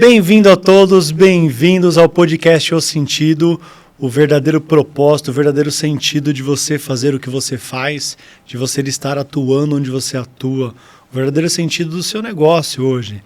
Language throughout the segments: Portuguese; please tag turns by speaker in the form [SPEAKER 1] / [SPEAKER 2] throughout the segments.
[SPEAKER 1] Bem-vindo a todos, bem-vindos ao podcast O Sentido, o verdadeiro propósito, o verdadeiro sentido de você fazer o que você faz, de você estar atuando onde você atua, o verdadeiro sentido do seu negócio hoje.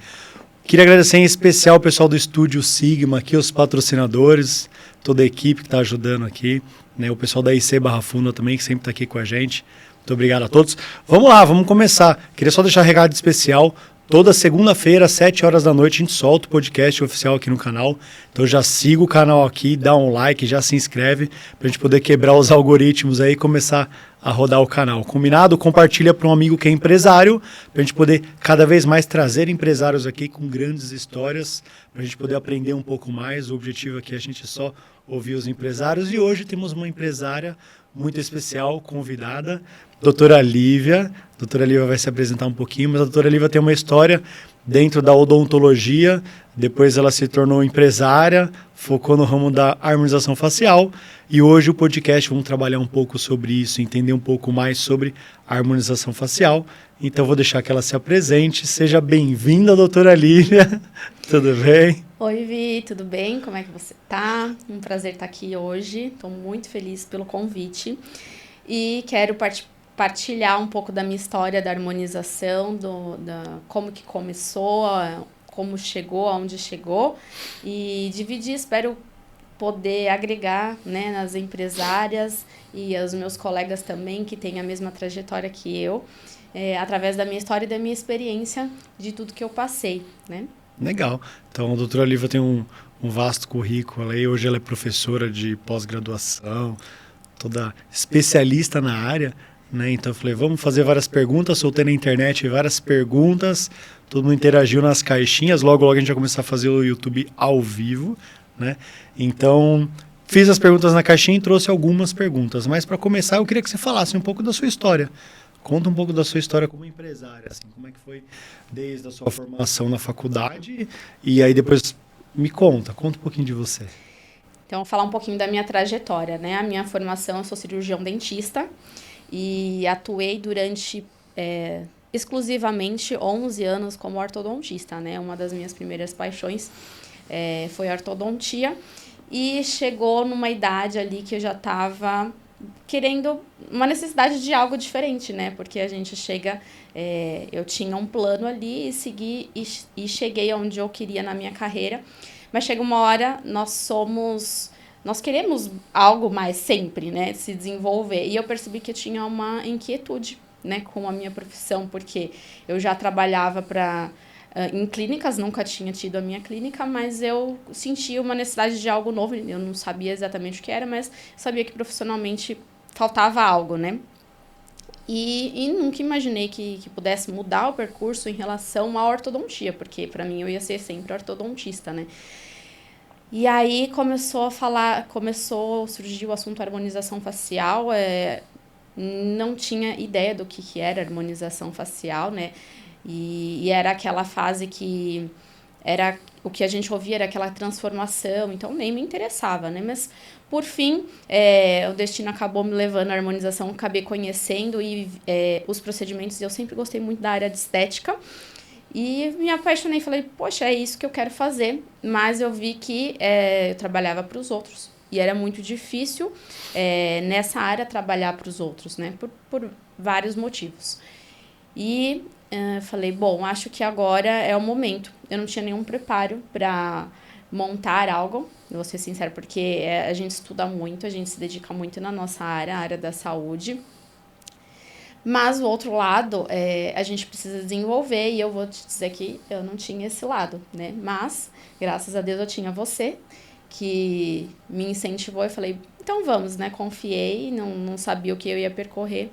[SPEAKER 1] Queria agradecer em especial o pessoal do Estúdio Sigma, aqui os patrocinadores, toda a equipe que está ajudando aqui, né? O pessoal da IC Barra Funda também, que sempre está aqui com a gente. Muito obrigado a todos. Vamos lá, vamos começar. Queria só deixar um recado especial. Toda segunda-feira, às 7 horas da noite, a gente solta o podcast oficial aqui no canal. Então já siga o canal aqui, dá um like, já se inscreve, para a gente poder quebrar os algoritmos aí e começar a rodar o canal. Combinado? Compartilha para um amigo que é empresário, para a gente poder cada vez mais trazer empresários aqui com grandes histórias, para a gente poder aprender um pouco mais. O objetivo aqui é a gente só ouvir os empresários. E hoje temos uma empresária muito especial, convidada, doutora Lívia. A doutora Lívia vai se apresentar um pouquinho, mas a doutora Lívia tem uma história dentro da odontologia, depois ela se tornou empresária, focou no ramo da harmonização facial e hoje o podcast vamos trabalhar um pouco sobre isso, entender um pouco mais sobre a harmonização facial. Então vou deixar que ela se apresente. Seja bem-vinda, doutora Lívia. Tudo bem?
[SPEAKER 2] Oi, Vi, tudo bem? Como é que você tá? Um prazer estar aqui hoje. Estou muito feliz pelo convite e quero partilhar um pouco da minha história da harmonização, como que começou, como chegou, aonde chegou e dividir, espero poder agregar, né, nas empresárias e aos meus colegas também que têm a mesma trajetória que eu, através da minha história e da minha experiência de tudo que eu passei, né?
[SPEAKER 1] Legal. Então, a doutora Lívia tem um vasto currículo aí. Hoje ela é professora de pós-graduação, toda especialista na área, né? Então, eu falei, vamos fazer várias perguntas. Soltei na internet várias perguntas. Todo mundo interagiu nas caixinhas. Logo a gente vai começar a fazer o YouTube ao vivo, né? Então, fiz as perguntas na caixinha e trouxe algumas perguntas. Mas, para começar, eu queria que você falasse um pouco da sua história. Conta um pouco da sua história como empresária, assim, como é que foi desde a sua formação na faculdade e aí depois conta um pouquinho de você.
[SPEAKER 2] Então, vou falar um pouquinho da minha trajetória, né? A minha formação, eu sou cirurgião dentista e atuei durante exclusivamente 11 anos como ortodontista, né? Uma das minhas primeiras paixões foi a ortodontia e chegou numa idade ali que eu já estava querendo uma necessidade de algo diferente, né? Porque a gente chega, eu tinha um plano ali e segui e cheguei onde eu queria na minha carreira, mas chega uma hora, nós queremos algo mais sempre, né? Se desenvolver. E eu percebi que eu tinha uma inquietude, né, com a minha profissão, porque eu já trabalhava em clínicas, nunca tinha tido a minha clínica, mas eu sentia uma necessidade de algo novo. Eu não sabia exatamente o que era, mas sabia que profissionalmente faltava algo, né? E nunca imaginei que pudesse mudar o percurso em relação à ortodontia, porque para mim eu ia ser sempre ortodontista, né? E aí começou a surgir o assunto harmonização facial. Não tinha ideia do que era harmonização facial, né? E era aquela fase que era o que a gente ouvia, era aquela transformação, então nem me interessava, né? Mas, por fim, o destino acabou me levando à harmonização, acabei conhecendo os procedimentos, e eu sempre gostei muito da área de estética, e me apaixonei, falei, poxa, é isso que eu quero fazer, mas eu vi que eu trabalhava para os outros, e era muito difícil nessa área trabalhar para os outros, né? Por vários motivos. E falei, bom, acho que agora é o momento. Eu não tinha nenhum preparo para montar algo, vou ser sincera, porque a gente estuda muito, a gente se dedica muito na nossa área, a área da saúde. Mas o outro lado, a gente precisa desenvolver, e eu vou te dizer que eu não tinha esse lado, né? Mas, graças a Deus, eu tinha você, que me incentivou. Eu falei, então vamos, né? Confiei, não sabia o que eu ia percorrer.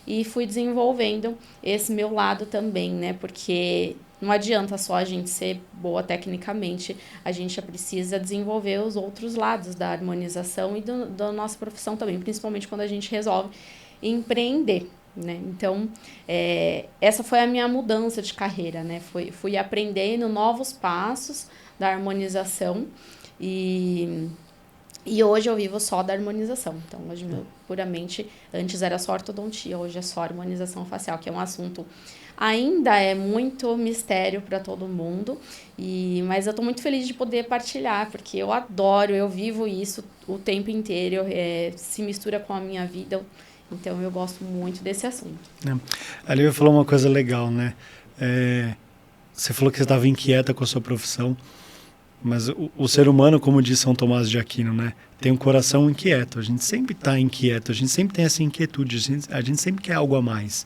[SPEAKER 2] E fui desenvolvendo esse meu lado também, né? Porque não adianta só a gente ser boa tecnicamente, a gente precisa desenvolver os outros lados da harmonização e da nossa profissão também, principalmente quando a gente resolve empreender, né? Então, essa foi a minha mudança de carreira, né? Fui aprendendo novos passos da harmonização e E hoje eu vivo só da harmonização. Então, hoje, puramente, antes era só ortodontia, hoje é só harmonização facial, que é um assunto ainda é muito mistério para todo mundo, mas eu estou muito feliz de poder partilhar, porque eu adoro, eu vivo isso o tempo inteiro, se mistura com a minha vida, então eu gosto muito desse assunto.
[SPEAKER 1] A Lívia falou uma coisa legal, né? Você falou que você estava inquieta com a sua profissão, mas o ser humano, como diz São Tomás de Aquino, né, tem um coração inquieto. A gente sempre está inquieto, a gente sempre tem essa inquietude, a gente sempre quer algo a mais.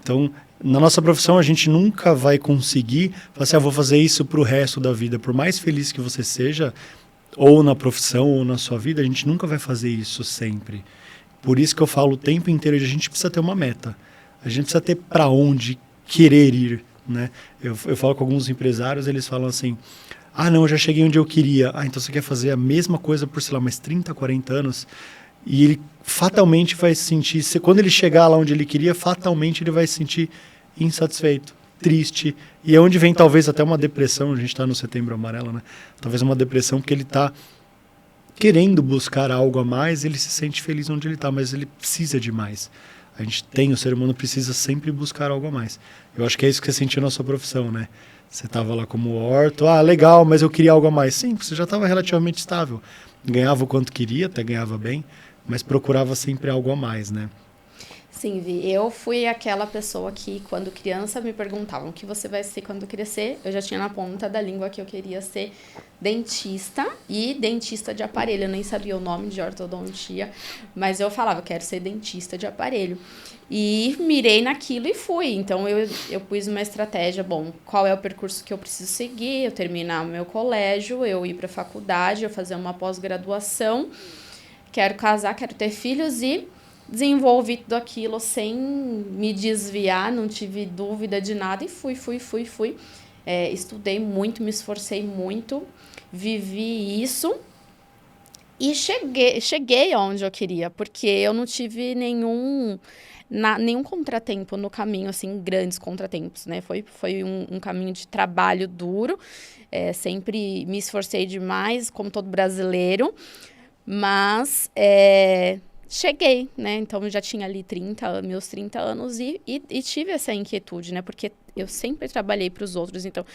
[SPEAKER 1] Então, na nossa profissão, a gente nunca vai conseguir falar assim, vou fazer isso para o resto da vida. Por mais feliz que você seja, ou na profissão, ou na sua vida, a gente nunca vai fazer isso sempre. Por isso que eu falo o tempo inteiro, a gente precisa ter uma meta. A gente precisa ter para onde querer ir, né? Eu falo com alguns empresários, eles falam assim, não, eu já cheguei onde eu queria. Então você quer fazer a mesma coisa por, sei lá, mais 30, 40 anos? E ele fatalmente vai se sentir, quando ele chegar lá onde ele queria, fatalmente ele vai se sentir insatisfeito, triste. E é onde vem talvez até uma depressão, a gente está no Setembro Amarelo, né? Talvez uma depressão porque ele está querendo buscar algo a mais, ele se sente feliz onde ele está, mas ele precisa de mais. O ser humano precisa sempre buscar algo a mais. Eu acho que é isso que você sentiu na sua profissão, né? Você estava lá como orto, legal, mas eu queria algo a mais. Sim, você já estava relativamente estável. Ganhava o quanto queria, até ganhava bem, mas procurava sempre algo a mais, né?
[SPEAKER 2] Sim, Vi, eu fui aquela pessoa que, quando criança, me perguntavam o que você vai ser quando crescer. Eu já tinha na ponta da língua que eu queria ser dentista e dentista de aparelho. Eu nem sabia o nome de ortodontia, mas eu falava, quero ser dentista de aparelho. E mirei naquilo e fui. Então, eu pus uma estratégia, qual é o percurso que eu preciso seguir? Eu terminar o meu colégio, eu ir para a faculdade, eu fazer uma pós-graduação, quero casar, quero ter filhos e desenvolvi tudo aquilo sem me desviar, não tive dúvida de nada e fui. Estudei muito, me esforcei muito, vivi isso e cheguei onde eu queria, porque eu não tive nenhum contratempo no caminho, assim, grandes contratempos, né? Foi um caminho de trabalho duro, sempre me esforcei demais, como todo brasileiro, mas cheguei, né? Então, eu já tinha ali meus 30 anos e tive essa inquietude, né? Porque eu sempre trabalhei para os outros. Então,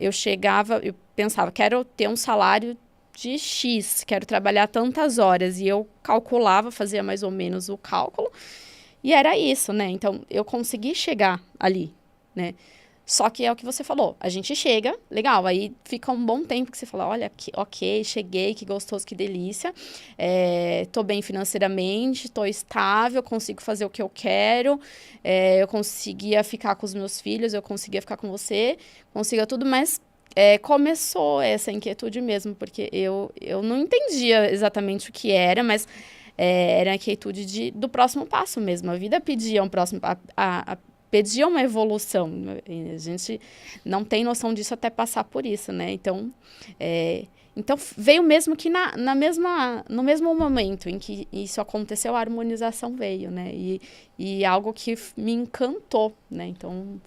[SPEAKER 2] eu pensava, quero ter um salário de X, quero trabalhar tantas horas. E eu calculava, fazia mais ou menos o cálculo. E era isso, né? Então, eu consegui chegar ali, né? Só que é o que você falou, a gente chega, legal, aí fica um bom tempo que você fala, olha, ok, cheguei, que gostoso, que delícia, tô bem financeiramente, tô estável, consigo fazer o que eu quero, eu conseguia ficar com os meus filhos, eu conseguia ficar com você, conseguia tudo, mas começou essa inquietude mesmo, porque eu não entendia exatamente o que era, mas era a inquietude do próximo passo mesmo, a vida pedia um próximo pedia uma evolução. A gente não tem noção disso até passar por isso, né? Então veio mesmo que no mesmo momento em que isso aconteceu, a harmonização veio, né? E algo que me encantou, né? Então,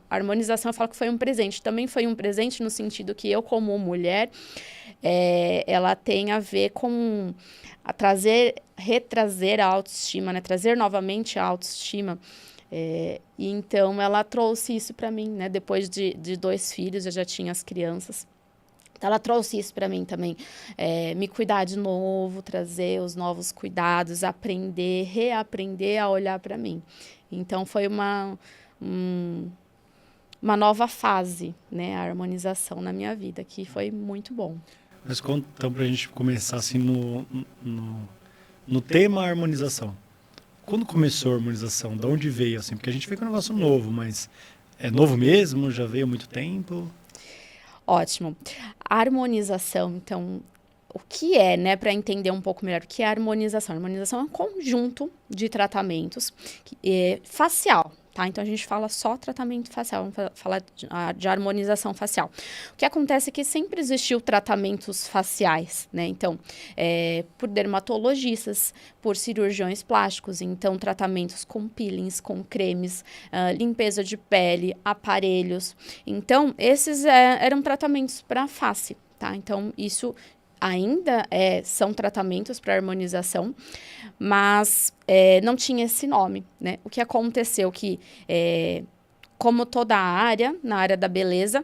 [SPEAKER 2] a harmonização, eu falo que foi um presente. Também foi um presente no sentido que eu, como mulher, ela tem a ver com retrazer a autoestima, né? Trazer novamente a autoestima. E então ela trouxe isso para mim, né? Depois de 2 filhos, eu já tinha as crianças. Então ela trouxe isso para mim também, me cuidar de novo, trazer os novos cuidados, reaprender a olhar para mim. Então foi uma nova fase, né? A harmonização na minha vida, que foi muito bom.
[SPEAKER 1] Mas conta então para a gente começar assim no tema harmonização. Quando começou a harmonização? De onde veio? Assim? Porque a gente vê que é um negócio novo, mas é novo mesmo? Já veio há muito tempo?
[SPEAKER 2] Ótimo. A harmonização, então, o que é, né? Para entender um pouco melhor, o que é a harmonização? A harmonização é um conjunto de tratamentos facial, tá? Então, a gente fala só tratamento facial, vamos falar de harmonização facial. O que acontece é que sempre existiu tratamentos faciais, né? Então, por dermatologistas, por cirurgiões plásticos, então, tratamentos com peelings, com cremes, limpeza de pele, aparelhos. Então, esses eram tratamentos para face, tá? Então, isso ainda são tratamentos para harmonização, mas não tinha esse nome, né? O que aconteceu que, como toda a área, na área da beleza,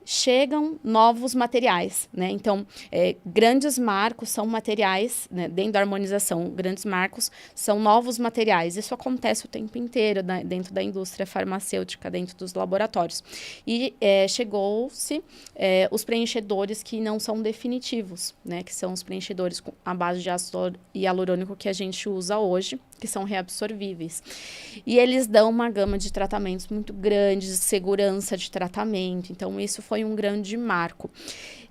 [SPEAKER 2] chegam novos materiais, né? Então, grandes marcos são materiais, né? Dentro da harmonização, grandes marcos são novos materiais. Isso acontece o tempo inteiro, né? Dentro da indústria farmacêutica, dentro dos laboratórios. E chegou-se os preenchedores que não são definitivos, né? Que são os preenchedores à base de ácido hialurônico que a gente usa hoje, que são reabsorvíveis. E eles dão uma gama de tratamentos muito grande, de segurança de tratamento. Então, isso foi um grande marco.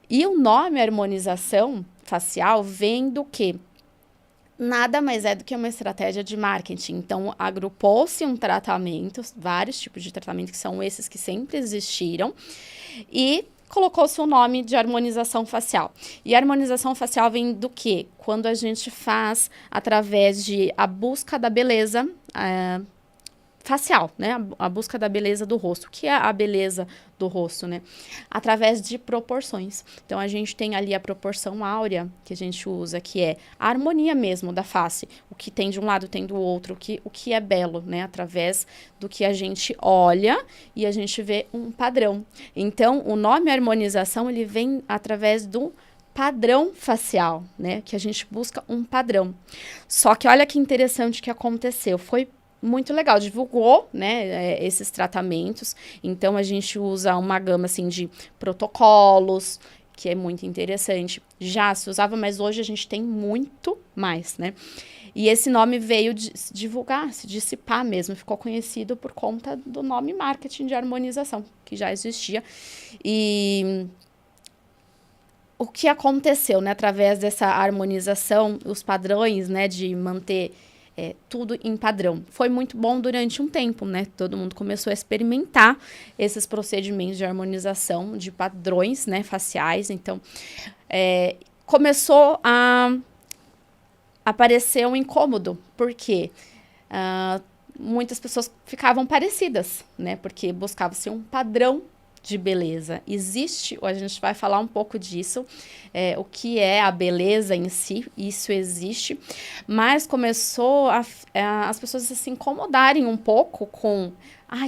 [SPEAKER 2] E o nome harmonização facial vem do quê? Nada mais é do que uma estratégia de marketing. Então, agrupou-se um tratamento, vários tipos de tratamento que são esses que sempre existiram, e colocou-se o nome de harmonização facial. E a harmonização facial vem do quê? Quando a gente faz através de a busca da beleza facial, né? A busca da beleza do rosto. O que é a beleza do rosto, né? Através de proporções. Então, a gente tem ali a proporção áurea que a gente usa, que é a harmonia mesmo da face. O que tem de um lado tem do outro. O que é belo, né? Através do que a gente olha e a gente vê um padrão. Então, o nome harmonização, ele vem através do padrão facial, né? Que a gente busca um padrão. Só que olha que interessante que aconteceu. Foi muito legal, divulgou, né, esses tratamentos. Então, a gente usa uma gama, assim, de protocolos, que é muito interessante. Já se usava, mas hoje a gente tem muito mais, né? E esse nome veio se divulgar, se dissipar mesmo. Ficou conhecido por conta do nome marketing de harmonização, que já existia. E o que aconteceu, né, através dessa harmonização, os padrões, né, de manter tudo em padrão. Foi muito bom durante um tempo, né? Todo mundo começou a experimentar esses procedimentos de harmonização de padrões, né, faciais. Então, começou a aparecer um incômodo, porque muitas pessoas ficavam parecidas, né? Porque buscava-se um padrão de beleza. Existe, a gente vai falar um pouco disso, o que é a beleza em si, isso existe, mas começou as pessoas se incomodarem um pouco com,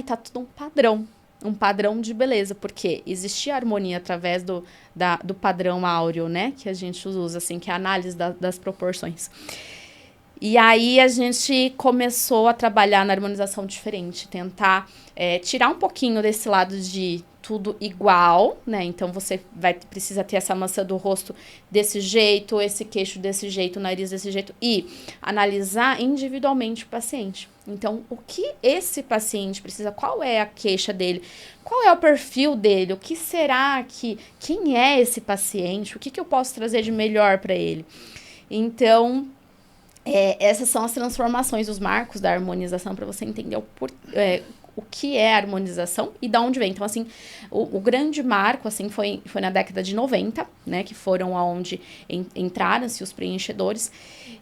[SPEAKER 2] tá tudo um padrão de beleza, porque existia harmonia através do padrão áureo, né, que a gente usa, assim, que é a análise das proporções. E aí a gente começou a trabalhar na harmonização diferente, tentar tirar um pouquinho desse lado de tudo igual, né? Então, você precisa ter essa maçã do rosto desse jeito, esse queixo desse jeito, o nariz desse jeito, e analisar individualmente o paciente. Então, o que esse paciente precisa, qual é a queixa dele, qual é o perfil dele, o que será quem é esse paciente, o que eu posso trazer de melhor para ele. Então, essas são as transformações, os marcos da harmonização, para você entender o que é a harmonização e de onde vem. Então, assim, o grande marco, assim, foi na década de 90, né, que foram aonde entraram-se os preenchedores.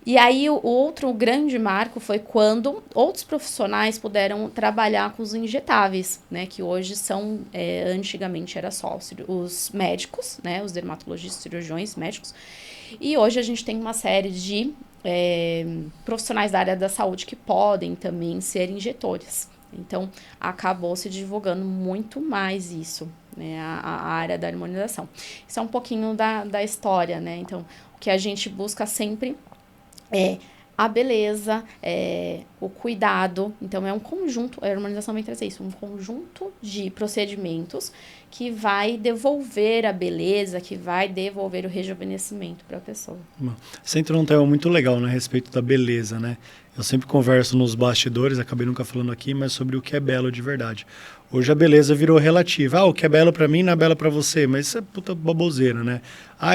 [SPEAKER 2] E aí, o outro grande marco foi quando outros profissionais puderam trabalhar com os injetáveis, né, que hoje são, antigamente era só os médicos, né, os dermatologistas, cirurgiões, médicos. E hoje a gente tem uma série de profissionais da área da saúde que podem também ser injetores. Então, acabou se divulgando muito mais isso, né, a área da harmonização. Isso é um pouquinho da história, né? Então, o que a gente busca sempre é a beleza, o cuidado. Então, é um conjunto, a harmonização vem trazer isso, um conjunto de procedimentos que vai devolver a beleza, que vai devolver o rejuvenescimento para a pessoa.
[SPEAKER 1] Você entrou num tema muito legal, né, a respeito da beleza, né? Eu sempre converso nos bastidores, acabei nunca falando aqui, mas sobre o que é belo de verdade. Hoje a beleza virou relativa. O que é belo pra mim não é belo pra você, mas isso é puta baboseira, né?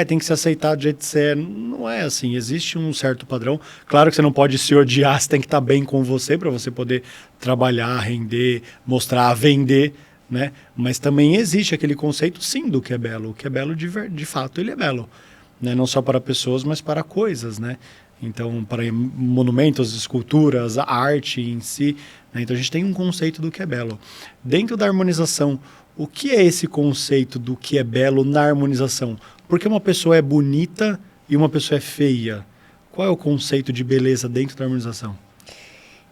[SPEAKER 1] Tem que se aceitar do jeito que você é. Não é assim, existe um certo padrão. Claro que você não pode se odiar, você tem que estar bem com você para você poder trabalhar, render, mostrar, vender, né? Mas também existe aquele conceito, sim, do que é belo. O que é belo de fato, ele é belo, né? Não só para pessoas, mas para coisas, né? Então, para monumentos, esculturas, a arte em si, né? Então, a gente tem um conceito do que é belo. Dentro da harmonização, O que é esse conceito do que é belo na harmonização? Por que uma pessoa é bonita e uma pessoa é feia? Qual é o conceito de beleza dentro da harmonização?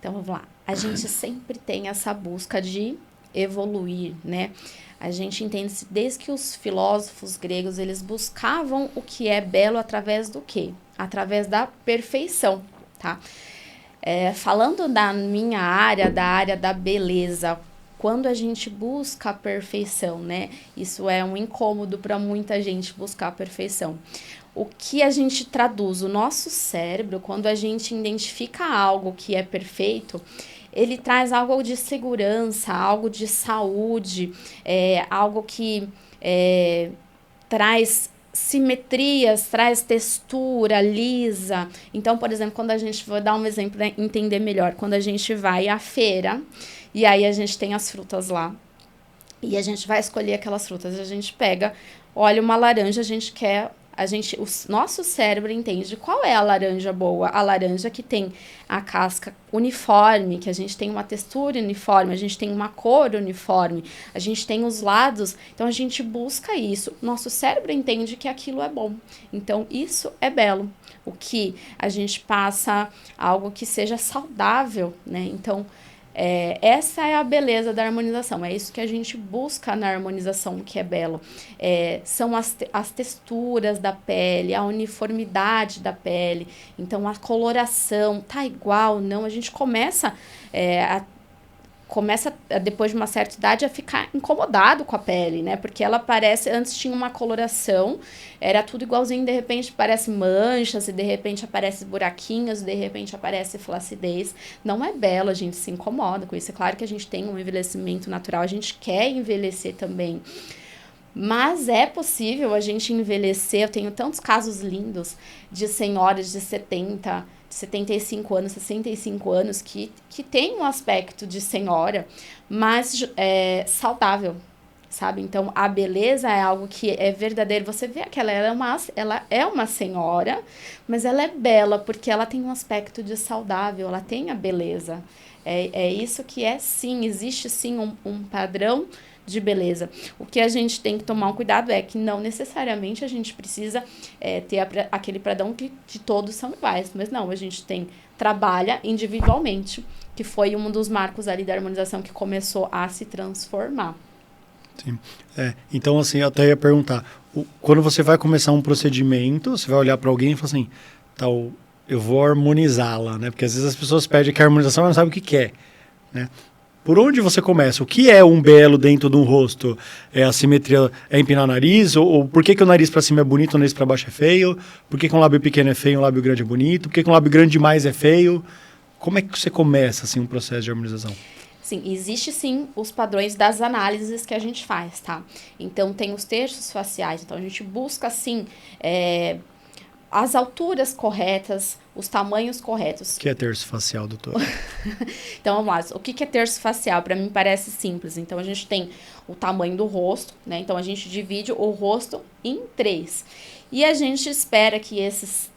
[SPEAKER 2] Então, vamos lá. A gente sempre tem essa busca de evoluir, né? A gente entende desde que os filósofos gregos, eles buscavam o que é belo através do quê? Através da perfeição, tá? Falando da minha área, da área da beleza, quando a gente busca a perfeição, né? Isso é um incômodo para muita gente buscar a perfeição. O que a gente traduz? O nosso cérebro, quando a gente identifica algo que é perfeito, ele traz algo de segurança, algo de saúde, algo que traz simetrias, traz textura lisa. Então, por exemplo, quando a gente, vou dar um exemplo para entender melhor, quando a gente vai à feira e aí a gente tem as frutas lá e a gente vai escolher aquelas frutas, a gente pega, olha uma laranja, o nosso cérebro entende qual é a laranja boa, a laranja que tem a casca uniforme, que a gente tem uma textura uniforme, a gente tem uma cor uniforme, a gente tem os lados, então a gente busca isso. Nosso cérebro entende que aquilo é bom, então isso é belo. O que a gente passa algo que seja saudável, né? Então, essa é a beleza da harmonização, é isso que a gente busca na harmonização, que é belo. São as texturas da pele, a uniformidade da pele, então a coloração, tá igual, não, a gente começa depois de uma certa idade a ficar incomodado com a pele, né? Porque ela parece, antes tinha uma coloração, era tudo igualzinho, de repente parece manchas, e de repente aparece buraquinhos, de repente aparece flacidez. Não é belo, a gente se incomoda com isso. É claro que a gente tem um envelhecimento natural, a gente quer envelhecer também. Mas é possível a gente envelhecer. Eu tenho tantos casos lindos de senhoras de 70, 75 anos, 65 anos, que tem um aspecto de senhora, mas saudável, sabe? Então, a beleza é algo que é verdadeiro. Você vê que ela é uma senhora, mas ela é bela, porque ela tem um aspecto de saudável, ela tem a beleza. É isso que sim, existe sim um padrão de beleza. O que a gente tem que tomar um cuidado é que não necessariamente a gente precisa ter aquele padrão que todos são iguais, mas não, a gente trabalha individualmente, que foi um dos marcos ali da harmonização que começou a se transformar.
[SPEAKER 1] Sim. Então, assim, eu até ia perguntar, quando você vai começar um procedimento, você vai olhar para alguém e falar assim, eu vou harmonizá-la, né? Porque às vezes as pessoas pedem que a harmonização, mas não sabem o que quer, né? Por onde você começa? O que é um belo dentro de um rosto? É a simetria, é empinar o nariz? Ou por que o nariz para cima é bonito e o nariz para baixo é feio? Por que um lábio pequeno é feio e um lábio grande é bonito? Por que um lábio grande demais é feio? Como é que você começa assim, um processo de harmonização?
[SPEAKER 2] Sim, existe sim os padrões das análises que a gente faz, tá? Então, tem os terços faciais. Então, a gente busca, assim, as alturas corretas, os tamanhos corretos.
[SPEAKER 1] O que é terço facial, doutor?
[SPEAKER 2] Então, vamos lá. O que é terço facial? Para mim parece simples. Então, a gente tem o tamanho do rosto, né? Então, a gente divide o rosto em 3. E a gente espera que essas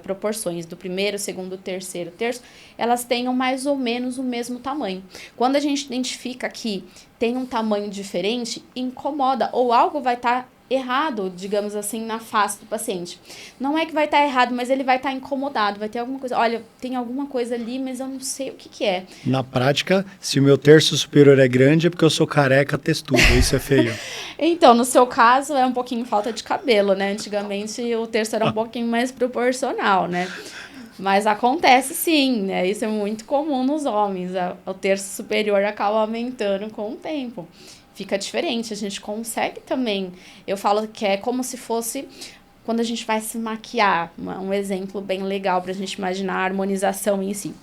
[SPEAKER 2] proporções do primeiro, segundo, terceiro, terço, elas tenham mais ou menos o mesmo tamanho. Quando a gente identifica que tem um tamanho diferente, incomoda, ou algo vai estar errado, digamos assim, na face do paciente. Não é que vai estar errado, mas ele vai estar incomodado, vai ter alguma coisa. Olha, tem alguma coisa ali, mas eu não sei o que é.
[SPEAKER 1] Na prática, se o meu terço superior é grande, é porque eu sou careca textudo, isso é feio.
[SPEAKER 2] Então, no seu caso, é um pouquinho falta de cabelo, né? Antigamente, o terço era um pouquinho mais proporcional, né? Mas acontece sim, né? Isso é muito comum nos homens. O terço superior acaba aumentando com o tempo. Fica diferente, a gente consegue também. Eu falo que é como se fosse quando a gente vai se maquiar. Um exemplo bem legal para a gente imaginar a harmonização em si.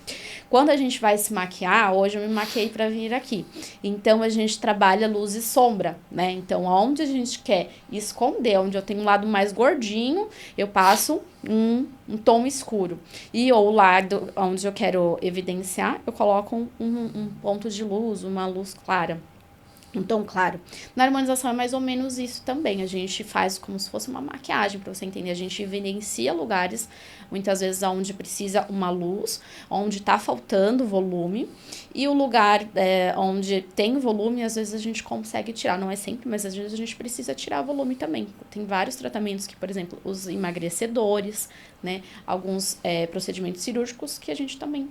[SPEAKER 2] Quando a gente vai se maquiar, hoje eu me maquiei para vir aqui. Então, a gente trabalha luz e sombra, né? Então, onde a gente quer esconder, onde eu tenho um lado mais gordinho, eu passo um tom escuro. E o lado onde eu quero evidenciar, eu coloco um ponto de luz, uma luz clara. um tom claro. Na harmonização é mais ou menos isso também. A gente faz como se fosse uma maquiagem, para você entender. A gente evidencia lugares, muitas vezes, onde precisa uma luz, onde está faltando volume. E o lugar onde tem volume, às vezes a gente consegue tirar. Não é sempre, mas às vezes a gente precisa tirar volume também. Tem vários tratamentos que, por exemplo, os emagrecedores, né? Alguns procedimentos cirúrgicos que a gente também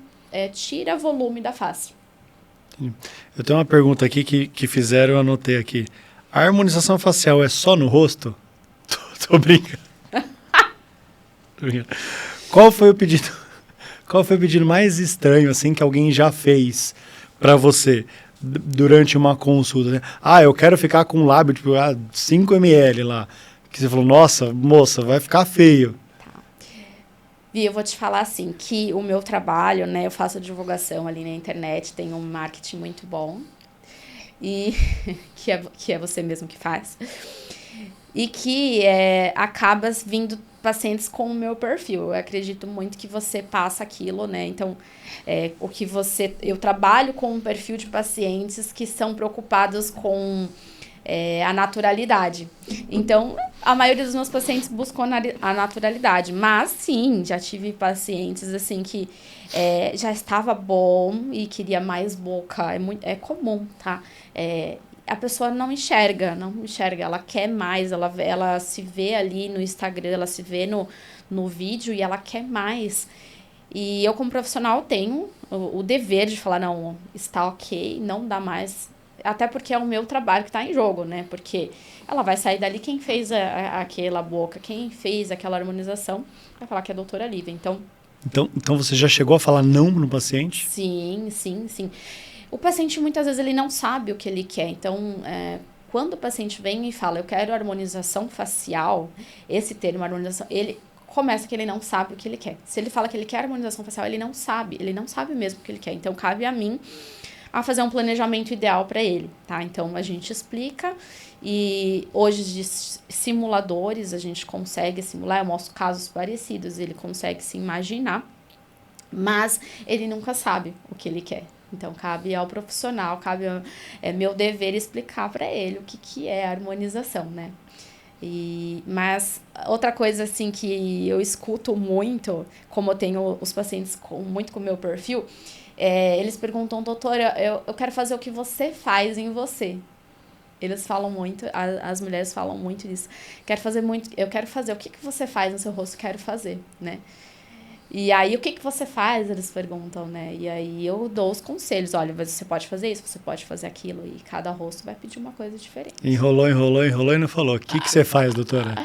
[SPEAKER 2] tira volume da face.
[SPEAKER 1] Eu tenho uma pergunta aqui que fizeram, eu anotei aqui. A harmonização facial é só no rosto? Tô brincando. Tô brincando. Qual foi o pedido mais estranho assim que alguém já fez para você durante uma consulta? Né? Eu quero ficar com um lábio tipo 5 ml lá. Que você falou, nossa, moça, vai ficar feio.
[SPEAKER 2] Vi, eu vou te falar assim, que o meu trabalho, né, eu faço divulgação ali na internet, tenho um marketing muito bom, e que é você mesmo que faz, e que acaba vindo pacientes com o meu perfil. Eu acredito muito que você passa aquilo, né, então, eu trabalho com um perfil de pacientes que são preocupados com a naturalidade. Então, a maioria dos meus pacientes buscam a naturalidade. Mas, sim, já tive pacientes, assim, que já estava bom e queria mais boca. É comum, tá? A pessoa não enxerga. Ela quer mais, ela se vê ali no Instagram, ela se vê no vídeo e ela quer mais. E eu, como profissional, tenho o dever de falar, não, está ok, não dá mais. Até porque é o meu trabalho que está em jogo, né? Porque ela vai sair dali, quem fez aquela boca, quem fez aquela harmonização, vai falar que é a doutora Lívia.
[SPEAKER 1] Então você já chegou a falar não no paciente?
[SPEAKER 2] Sim. O paciente, muitas vezes, ele não sabe o que ele quer. Então, quando o paciente vem e fala, eu quero harmonização facial, esse termo, harmonização, ele começa que ele não sabe o que ele quer. Se ele fala que ele quer harmonização facial, ele não sabe mesmo o que ele quer. Então, cabe a mim a fazer um planejamento ideal para ele, tá? Então, a gente explica e hoje de simuladores a gente consegue simular, eu mostro casos parecidos, ele consegue se imaginar, mas ele nunca sabe o que ele quer. Então, cabe ao profissional, meu dever explicar para ele o que é a harmonização, né? Mas outra coisa assim que eu escuto muito, como eu tenho os pacientes muito com o meu perfil, eles perguntam, doutora, eu quero fazer o que você faz em você. Eles falam muito, as mulheres falam muito disso. Eu quero fazer o que você faz no seu rosto, quero fazer, né? E aí, o que você faz? Eles perguntam, né? E aí, eu dou os conselhos. Olha, você pode fazer isso, você pode fazer aquilo. E cada rosto vai pedir uma coisa diferente.
[SPEAKER 1] Enrolou e não falou. O que você faz, doutora?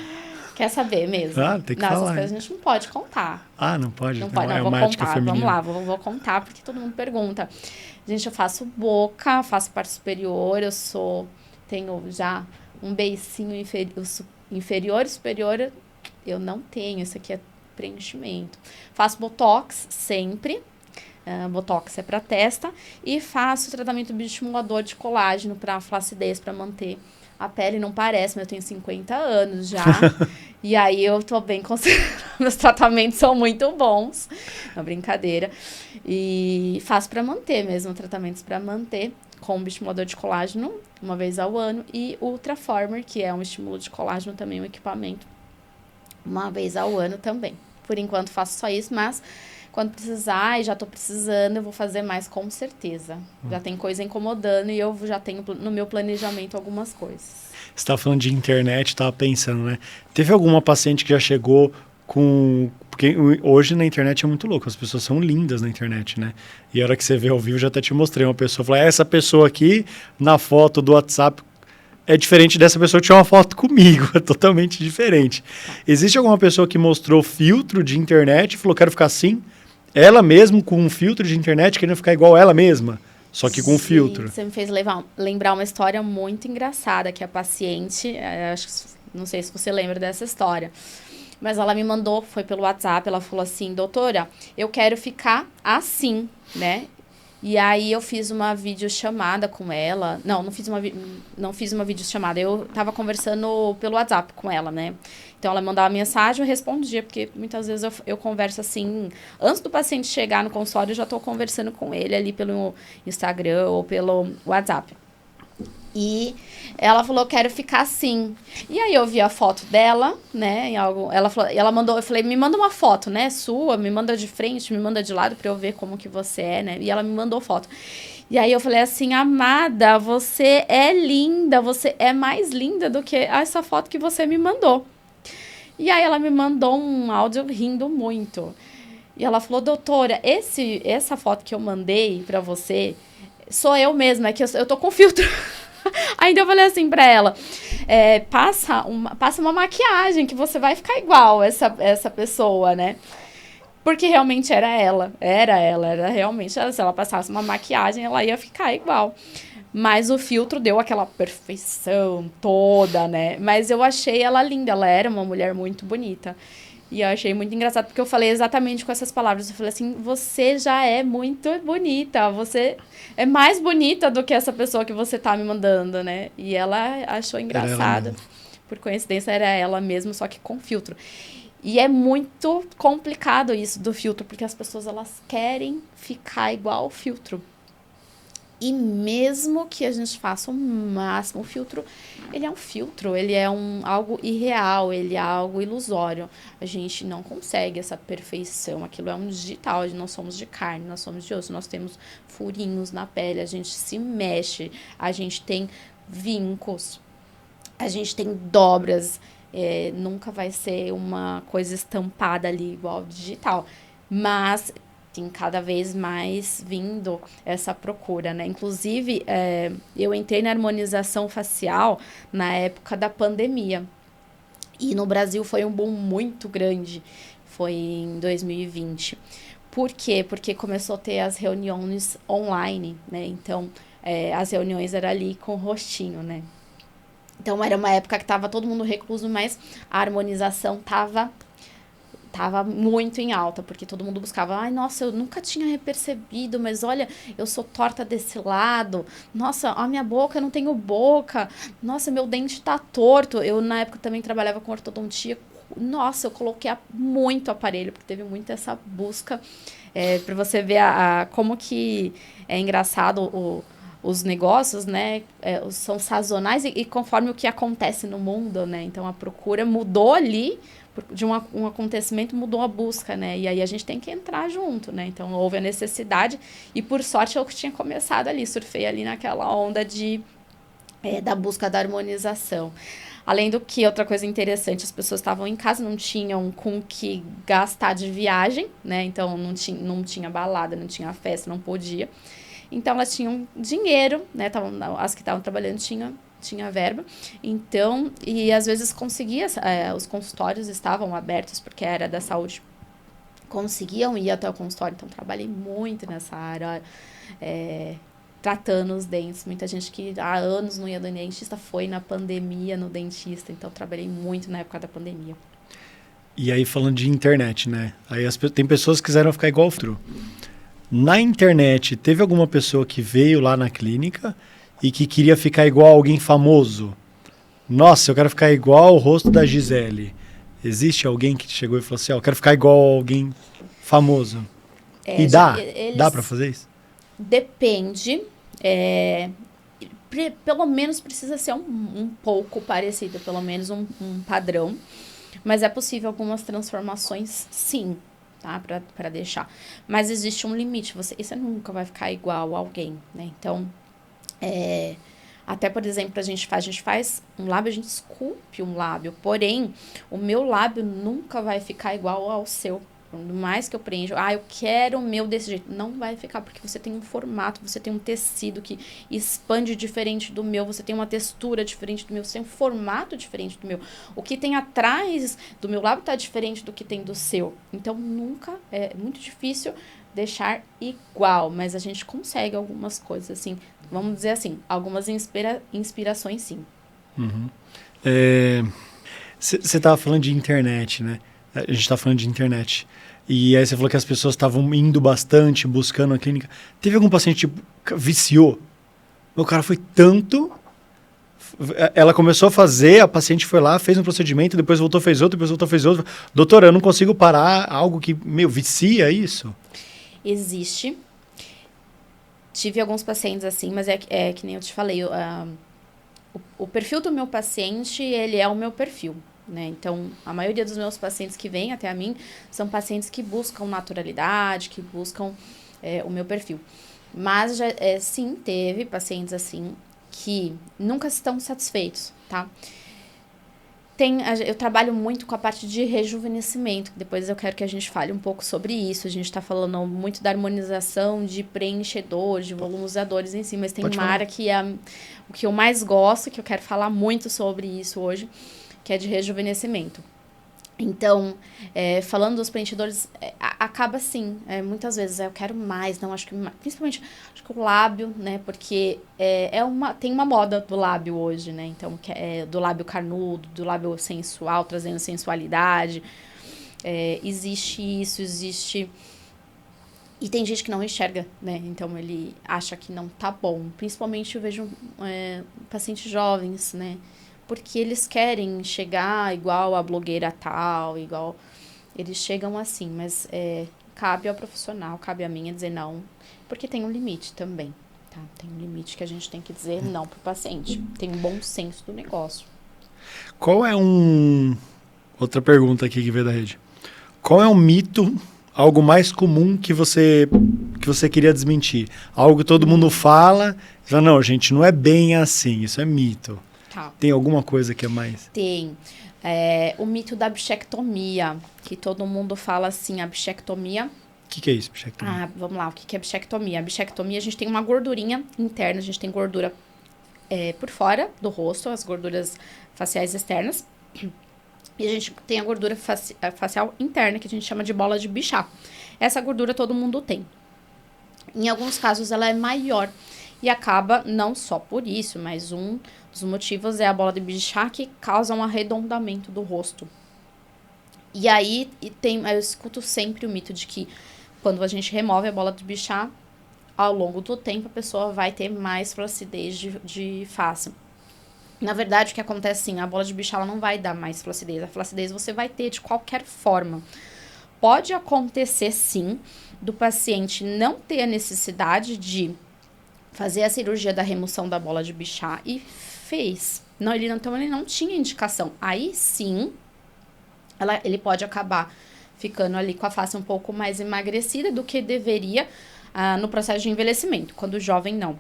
[SPEAKER 2] Quer saber mesmo?
[SPEAKER 1] Tem que falar.
[SPEAKER 2] Essas coisas a gente não pode contar.
[SPEAKER 1] Não pode?
[SPEAKER 2] Não pode, não. Vou contar. Vamos lá, vou contar, porque todo mundo pergunta. Gente, eu faço boca, faço parte superior, tenho já um beicinho inferior e superior, eu não tenho. Isso aqui é preenchimento. Faço botox sempre. Botox é para testa. E faço tratamento bioestimulador de colágeno para flacidez, para manter a pele. Não parece, mas eu tenho 50 anos já. E aí eu tô bem considerando. Meus tratamentos são muito bons. É uma brincadeira. E faço para manter mesmo, tratamentos para manter com bioestimulador de colágeno uma vez ao ano. E Ultraformer, que é um estímulo de colágeno também, um equipamento, uma vez ao ano também. Por enquanto faço só isso, mas quando precisar, e já tô precisando, eu vou fazer mais com certeza. Já tem coisa incomodando e eu já tenho no meu planejamento algumas coisas.
[SPEAKER 1] Você estava falando de internet, estava pensando, né? Teve alguma paciente que já chegou com... Porque hoje na internet é muito louco, as pessoas são lindas na internet, né? E a hora que você vê ao vivo, já até te mostrei uma pessoa, falou, essa pessoa aqui, na foto do WhatsApp, é diferente dessa pessoa que tinha uma foto comigo, é totalmente diferente. Existe alguma pessoa que mostrou filtro de internet e falou, quero ficar assim? Ela mesmo com um filtro de internet querendo ficar igual ela mesma, só que com um filtro.
[SPEAKER 2] Você me fez lembrar uma história muito engraçada, que a paciente, não sei se você lembra dessa história, mas ela me mandou, foi pelo WhatsApp, ela falou assim, doutora, eu quero ficar assim, né? E aí eu fiz uma videochamada com ela. Não fiz uma videochamada. Eu tava conversando pelo WhatsApp com ela, né? Então ela mandava mensagem, eu respondia, porque muitas vezes eu converso assim, antes do paciente chegar no consultório, eu já tô conversando com ele ali pelo Instagram ou pelo WhatsApp. E ela falou, quero ficar assim. E aí eu vi a foto dela, né? Ela mandou, eu falei, me manda uma foto, né? Sua, me manda de frente, me manda de lado pra eu ver como que você é, né? E ela me mandou foto. E aí eu falei assim, amada, você é linda, você é mais linda do que essa foto que você me mandou. E aí ela me mandou um áudio rindo muito. E ela falou, doutora, essa foto que eu mandei pra você sou eu mesma, é que eu tô com filtro. Ainda eu falei assim pra ela, passa uma maquiagem que você vai ficar igual essa pessoa, né? Porque realmente era realmente ela. Se ela passasse uma maquiagem, ela ia ficar igual. Mas o filtro deu aquela perfeição toda, né? Mas eu achei ela linda, ela era uma mulher muito bonita. E eu achei muito engraçado, porque eu falei exatamente com essas palavras. Eu falei assim, você já é muito bonita, você é mais bonita do que essa pessoa que você tá me mandando, né? E ela achou engraçado. Por coincidência, era ela mesmo, só que com filtro. E é muito complicado isso do filtro, porque as pessoas, elas querem ficar igual ao filtro. E mesmo que a gente faça o máximo, o filtro, ele é um filtro, ele é algo irreal, ele é algo ilusório. A gente não consegue essa perfeição, aquilo é um digital, nós não somos de carne, nós somos de osso, nós temos furinhos na pele, a gente se mexe, a gente tem vincos, a gente tem dobras, nunca vai ser uma coisa estampada ali igual digital, mas tem cada vez mais vindo essa procura, né? Inclusive, eu entrei na harmonização facial na época da pandemia. E no Brasil foi um boom muito grande. Foi em 2020. Por quê? Porque começou a ter as reuniões online, né? Então, as reuniões eram ali com o rostinho, né? Então, era uma época que estava todo mundo recluso, mas a harmonização estava muito em alta, porque todo mundo buscava, ai, nossa, eu nunca tinha percebido, mas olha, eu sou torta desse lado, nossa, a minha boca, eu não tenho boca, nossa, meu dente tá torto. Eu, na época, também trabalhava com ortodontia, nossa, eu coloquei muito aparelho, porque teve muito essa busca, para você ver como que é engraçado os negócios, né, são sazonais e conforme o que acontece no mundo, né, então a procura mudou ali, de um acontecimento mudou a busca, né? E aí a gente tem que entrar junto, né? Então houve a necessidade e por sorte eu tinha começado ali, surfei ali naquela onda da busca da harmonização. Além do que, outra coisa interessante, as pessoas estavam em casa, não tinham com que gastar de viagem, né? Então não tinha balada, não tinha festa, não podia. Então elas tinham dinheiro, né? As que estavam trabalhando tinha verba, então, e às vezes conseguia, os consultórios estavam abertos, porque era da saúde, conseguiam ir até o consultório, então trabalhei muito nessa área, tratando os dentes, muita gente que há anos não ia no dentista, foi na pandemia no dentista, então trabalhei muito na época da pandemia.
[SPEAKER 1] E aí falando de internet, né, aí tem pessoas que quiseram ficar igual o outro. Na internet, teve alguma pessoa que veio lá na clínica e que queria ficar igual a alguém famoso? Nossa, eu quero ficar igual o rosto da Gisele. Existe alguém que chegou e falou assim, eu quero ficar igual a alguém famoso? E dá para fazer isso?
[SPEAKER 2] Depende. Pelo menos precisa ser um pouco parecido, pelo menos um padrão. Mas é possível algumas transformações, sim, tá? Para deixar. Mas existe um limite. Você nunca vai ficar igual a alguém, né? Então, até, por exemplo, a gente faz um lábio, a gente esculpe um lábio. Porém, o meu lábio nunca vai ficar igual ao seu. Por mais que eu preencha, eu quero o meu desse jeito. Não vai ficar, porque você tem um formato, você tem um tecido que expande diferente do meu, você tem uma textura diferente do meu, você tem um formato diferente do meu. O que tem atrás do meu lábio está diferente do que tem do seu. Então, nunca, é muito difícil deixar igual, mas a gente consegue algumas coisas, assim, vamos dizer assim, algumas inspirações, sim.
[SPEAKER 1] Uhum. Você estava falando de internet, né? A gente está falando de internet. E aí você falou que as pessoas estavam indo bastante, buscando a clínica. Teve algum paciente, tipo, viciou? O cara foi tanto... Ela começou a fazer, a paciente foi lá, fez um procedimento, depois voltou, fez outro, depois voltou, fez outro. Doutora, eu não consigo parar algo que, vicia isso?
[SPEAKER 2] Existe. Tive alguns pacientes assim, mas é que nem eu te falei, o perfil do meu paciente, ele é o meu perfil, né? Então, a maioria dos meus pacientes que vêm até a mim são pacientes que buscam naturalidade, que buscam o meu perfil. Mas, sim, teve pacientes assim que nunca estão satisfeitos, tá? Eu trabalho muito com a parte de rejuvenescimento, depois eu quero que a gente fale um pouco sobre isso. A gente está falando muito da harmonização de preenchedores, de volumizadores em si, mas tem uma área que é o que eu mais gosto, que eu quero falar muito sobre isso hoje, que é de rejuvenescimento. Então, falando dos preenchedores, acaba assim, muitas vezes eu quero mais, não, acho que principalmente acho que o lábio, né, porque tem uma moda do lábio hoje, né, então, do lábio carnudo, do lábio sensual, trazendo sensualidade, existe isso, e tem gente que não enxerga, né, então ele acha que não tá bom, principalmente eu vejo pacientes jovens, né, porque eles querem chegar igual a blogueira tal, igual... Eles chegam assim, mas cabe ao profissional, cabe a mim dizer não, porque tem um limite também, tá? Tem um limite que a gente tem que dizer não pro paciente. Tem um bom senso do negócio.
[SPEAKER 1] Qual é Outra pergunta aqui que veio da rede. Qual é um mito, algo mais comum que você queria desmentir? Algo que todo mundo fala, não, gente, não é bem assim, isso é mito.
[SPEAKER 2] Tá.
[SPEAKER 1] Tem alguma coisa que é mais?
[SPEAKER 2] Tem. O mito da bichectomia, que todo mundo fala assim, a bichectomia...
[SPEAKER 1] O que é isso, bichectomia?
[SPEAKER 2] Vamos lá, o que é bichectomia? A bichectomia, a gente tem uma gordurinha interna, a gente tem gordura por fora do rosto, as gorduras faciais externas, e a gente tem a gordura facial interna, que a gente chama de bola de Bichat. Essa gordura todo mundo tem. Em alguns casos, ela é maior. E acaba, não só por isso, mas um dos motivos é a bola de Bichat, que causa um arredondamento do rosto. E aí, eu escuto sempre o mito de que quando a gente remove a bola de Bichat, ao longo do tempo, a pessoa vai ter mais flacidez de face. Na verdade, o que acontece assim, a bola de Bichat ela não vai dar mais flacidez. A flacidez você vai ter de qualquer forma. Pode acontecer, sim, do paciente não ter a necessidade de fazer a cirurgia da remoção da bola de Bichat e fez. Então, ele não tinha indicação. Aí, sim, ele pode acabar ficando ali com a face um pouco mais emagrecida do que deveria no processo de envelhecimento, quando jovem não.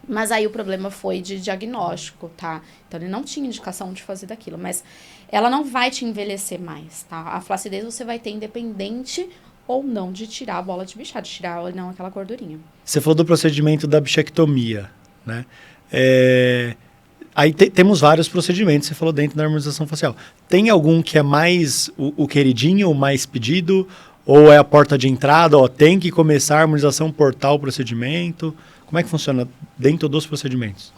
[SPEAKER 2] Mas aí o problema foi de diagnóstico, tá? Então, ele não tinha indicação de fazer daquilo, mas ela não vai te envelhecer mais, tá? A flacidez você vai ter independente ou não de tirar a bola de Bichat, de tirar ou não aquela gordurinha.
[SPEAKER 1] Você falou do procedimento da bichectomia, né? Aí temos vários procedimentos, você falou dentro da harmonização facial. Tem algum que é mais o queridinho, o mais pedido? Ou é a porta de entrada? Tem que começar a harmonização por tal procedimento? Como é que funciona dentro dos procedimentos?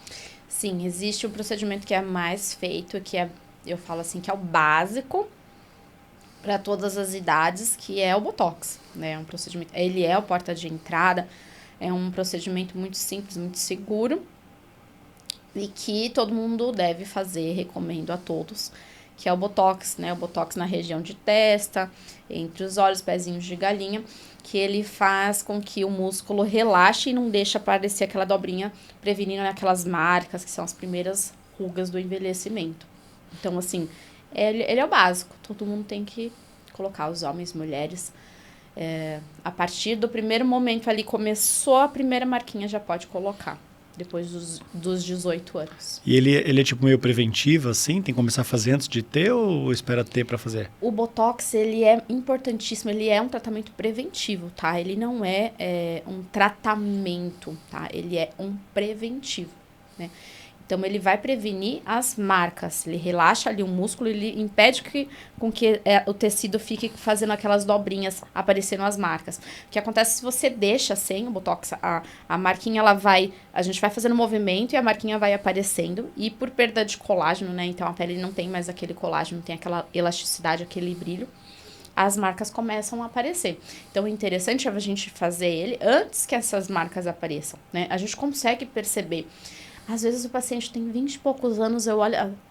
[SPEAKER 2] Sim, existe um procedimento que é mais feito, eu falo assim, que é o básico para todas as idades, que é o Botox, né? Um procedimento, ele é a porta de entrada, é um procedimento muito simples, muito seguro e que todo mundo deve fazer, recomendo a todos, que é o Botox, né? O Botox na região de testa, entre os olhos, pezinhos de galinha, que ele faz com que o músculo relaxe e não deixe aparecer aquela dobrinha, prevenindo aquelas marcas, que são as primeiras rugas do envelhecimento. Então, assim, ele é o básico, todo mundo tem que colocar, os homens, mulheres. A partir do primeiro momento ali, começou a primeira marquinha, já pode colocar, depois dos 18 anos.
[SPEAKER 1] E ele é tipo meio preventivo, assim? Tem que começar a fazer antes de ter ou espera ter para fazer?
[SPEAKER 2] O Botox, ele é importantíssimo, ele é um tratamento preventivo, tá? Ele não é um tratamento, tá? Ele é um preventivo, né? Então, ele vai prevenir as marcas, ele relaxa ali o músculo, ele impede com que o tecido fique fazendo aquelas dobrinhas, aparecendo as marcas. O que acontece se você deixa sem o Botox, a marquinha, a gente vai fazendo movimento e a marquinha vai aparecendo, e por perda de colágeno, né, então a pele não tem mais aquele colágeno, não tem aquela elasticidade, aquele brilho, as marcas começam a aparecer. Então, o interessante é a gente fazer ele antes que essas marcas apareçam, né, a gente consegue perceber. Às vezes o paciente tem 20 e poucos anos,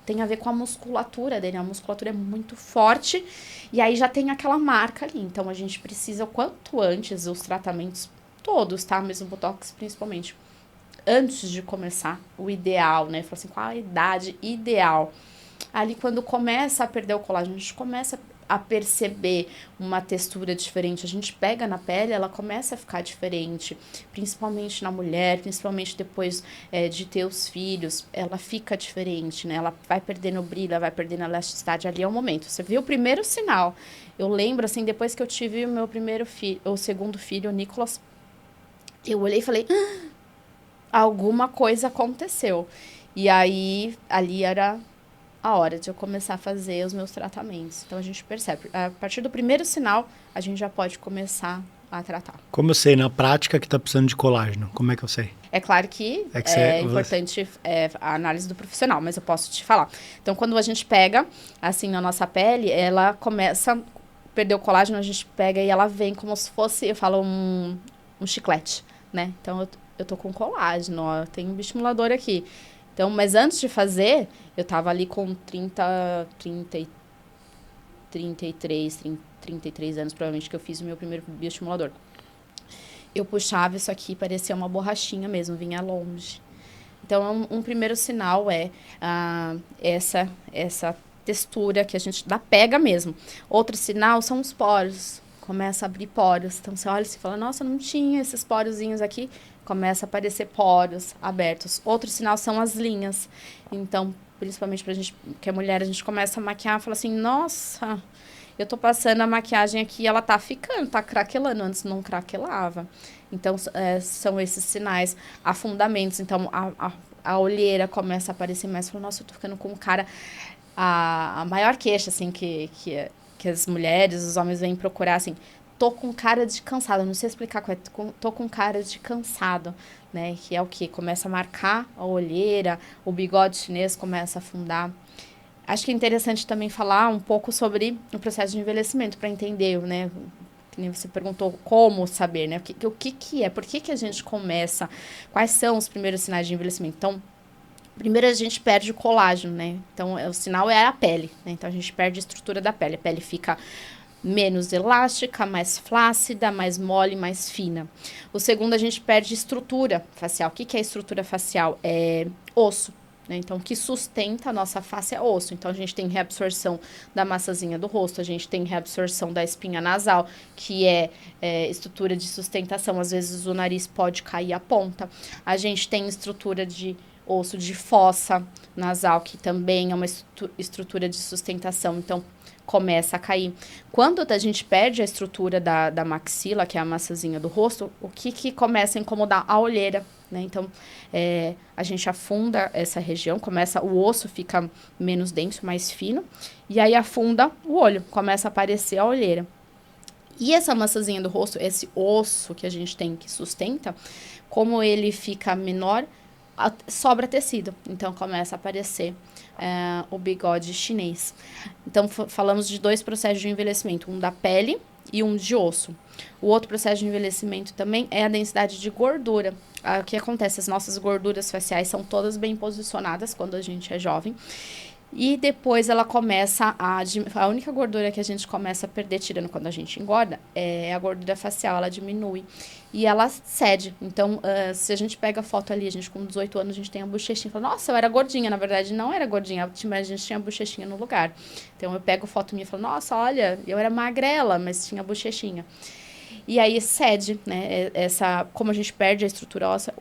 [SPEAKER 2] tem a ver com a musculatura dele, a musculatura é muito forte, e aí já tem aquela marca ali. Então, a gente precisa, o quanto antes, os tratamentos todos, tá? Mesmo o Botox, principalmente, antes de começar, o ideal, né? Falou assim, qual a idade ideal? Ali, quando começa a perder o colágeno, a gente começa a perceber uma textura diferente. A gente pega na pele, ela começa a ficar diferente, principalmente na mulher, principalmente depois de ter os filhos, ela fica diferente, né? Ela vai perdendo o brilho, ela vai perdendo a elasticidade. Ali é o momento. Você viu o primeiro sinal. Eu lembro, assim, depois que eu tive o meu primeiro filho, o segundo filho, o Nicolas, eu olhei e falei, alguma coisa aconteceu. E aí, ali era a hora de eu começar a fazer os meus tratamentos. Então, a gente percebe. A partir do primeiro sinal, a gente já pode começar a tratar.
[SPEAKER 1] Como eu sei na prática que está precisando de colágeno? Como é que eu sei?
[SPEAKER 2] É claro que é importante a análise do profissional, mas eu posso te falar. Então, quando a gente pega, assim, na nossa pele, ela começa a perder o colágeno, a gente pega e ela vem como se fosse, eu falo, um chiclete, né? Então, eu tô com colágeno, ó, tem um bioestimulador aqui. Então, mas antes de fazer, eu tava ali com 33 anos, provavelmente, que eu fiz o meu primeiro bioestimulador. Eu puxava isso aqui, parecia uma borrachinha mesmo, vinha longe. Então, um primeiro sinal é essa textura que a gente pega mesmo. Outro sinal são os poros. Começa a abrir poros. Então, você olha e fala, nossa, não tinha esses porozinhos aqui. Começa a aparecer poros abertos. Outro sinal são as linhas. Então, principalmente pra gente, que é mulher, a gente começa a maquiar e fala assim, nossa, eu tô passando a maquiagem aqui, ela tá ficando, tá craquelando. Antes não craquelava. Então, são esses sinais. Afundamentos. Então, a olheira começa a aparecer mais. Fala, nossa, eu tô ficando com cara... A maior queixa, assim, que as mulheres, os homens vêm procurar, assim, tô com cara de cansado, não sei explicar qual é, tô com cara de cansado, né, que é o quê? Começa a marcar a olheira, o bigode chinês começa a afundar. Acho que é interessante também falar um pouco sobre o processo de envelhecimento, para entender, né, que nem você perguntou como saber, né, o que é, por que a gente começa, quais são os primeiros sinais de envelhecimento. Então, primeiro a gente perde o colágeno, né? Então, o sinal é a pele, né? Então, a gente perde a estrutura da pele. A pele fica menos elástica, mais flácida, mais mole, mais fina. O segundo, a gente perde estrutura facial. O que é estrutura facial? É osso, né? Então, o que sustenta a nossa face é osso. Então, a gente tem reabsorção da massazinha do rosto, a gente tem reabsorção da espinha nasal, que é estrutura de sustentação. Às vezes, o nariz pode cair a ponta. A gente tem estrutura de osso de fossa nasal, que também é uma estrutura de sustentação, então começa a cair. Quando a gente perde a estrutura da maxila, que é a massazinha do rosto, o que começa a incomodar? A olheira, né? Então, a gente afunda essa região, o osso fica menos denso, mais fino, e aí afunda o olho, começa a aparecer a olheira. E essa massazinha do rosto, esse osso que a gente tem que sustenta, como ele fica menor, sobra tecido, então começa a aparecer o bigode chinês. Então, falamos de dois processos de envelhecimento, um da pele e um de osso. O outro processo de envelhecimento também é a densidade de gordura. O que acontece? As nossas gorduras faciais são todas bem posicionadas quando a gente é jovem. E depois ela começa a única gordura que a gente começa a perder, tirando quando a gente engorda, é a gordura facial, ela diminui. E ela cede. Então, se a gente pega a foto ali, a gente com 18 anos, a gente tem a bochechinha. Fala, nossa, eu era gordinha. Na verdade, não era gordinha, mas a gente tinha a bochechinha no lugar. Então, eu pego foto minha e falo, nossa, olha, eu era magrela, mas tinha a bochechinha. E aí cede, né? Como a gente perde a estrutura óssea,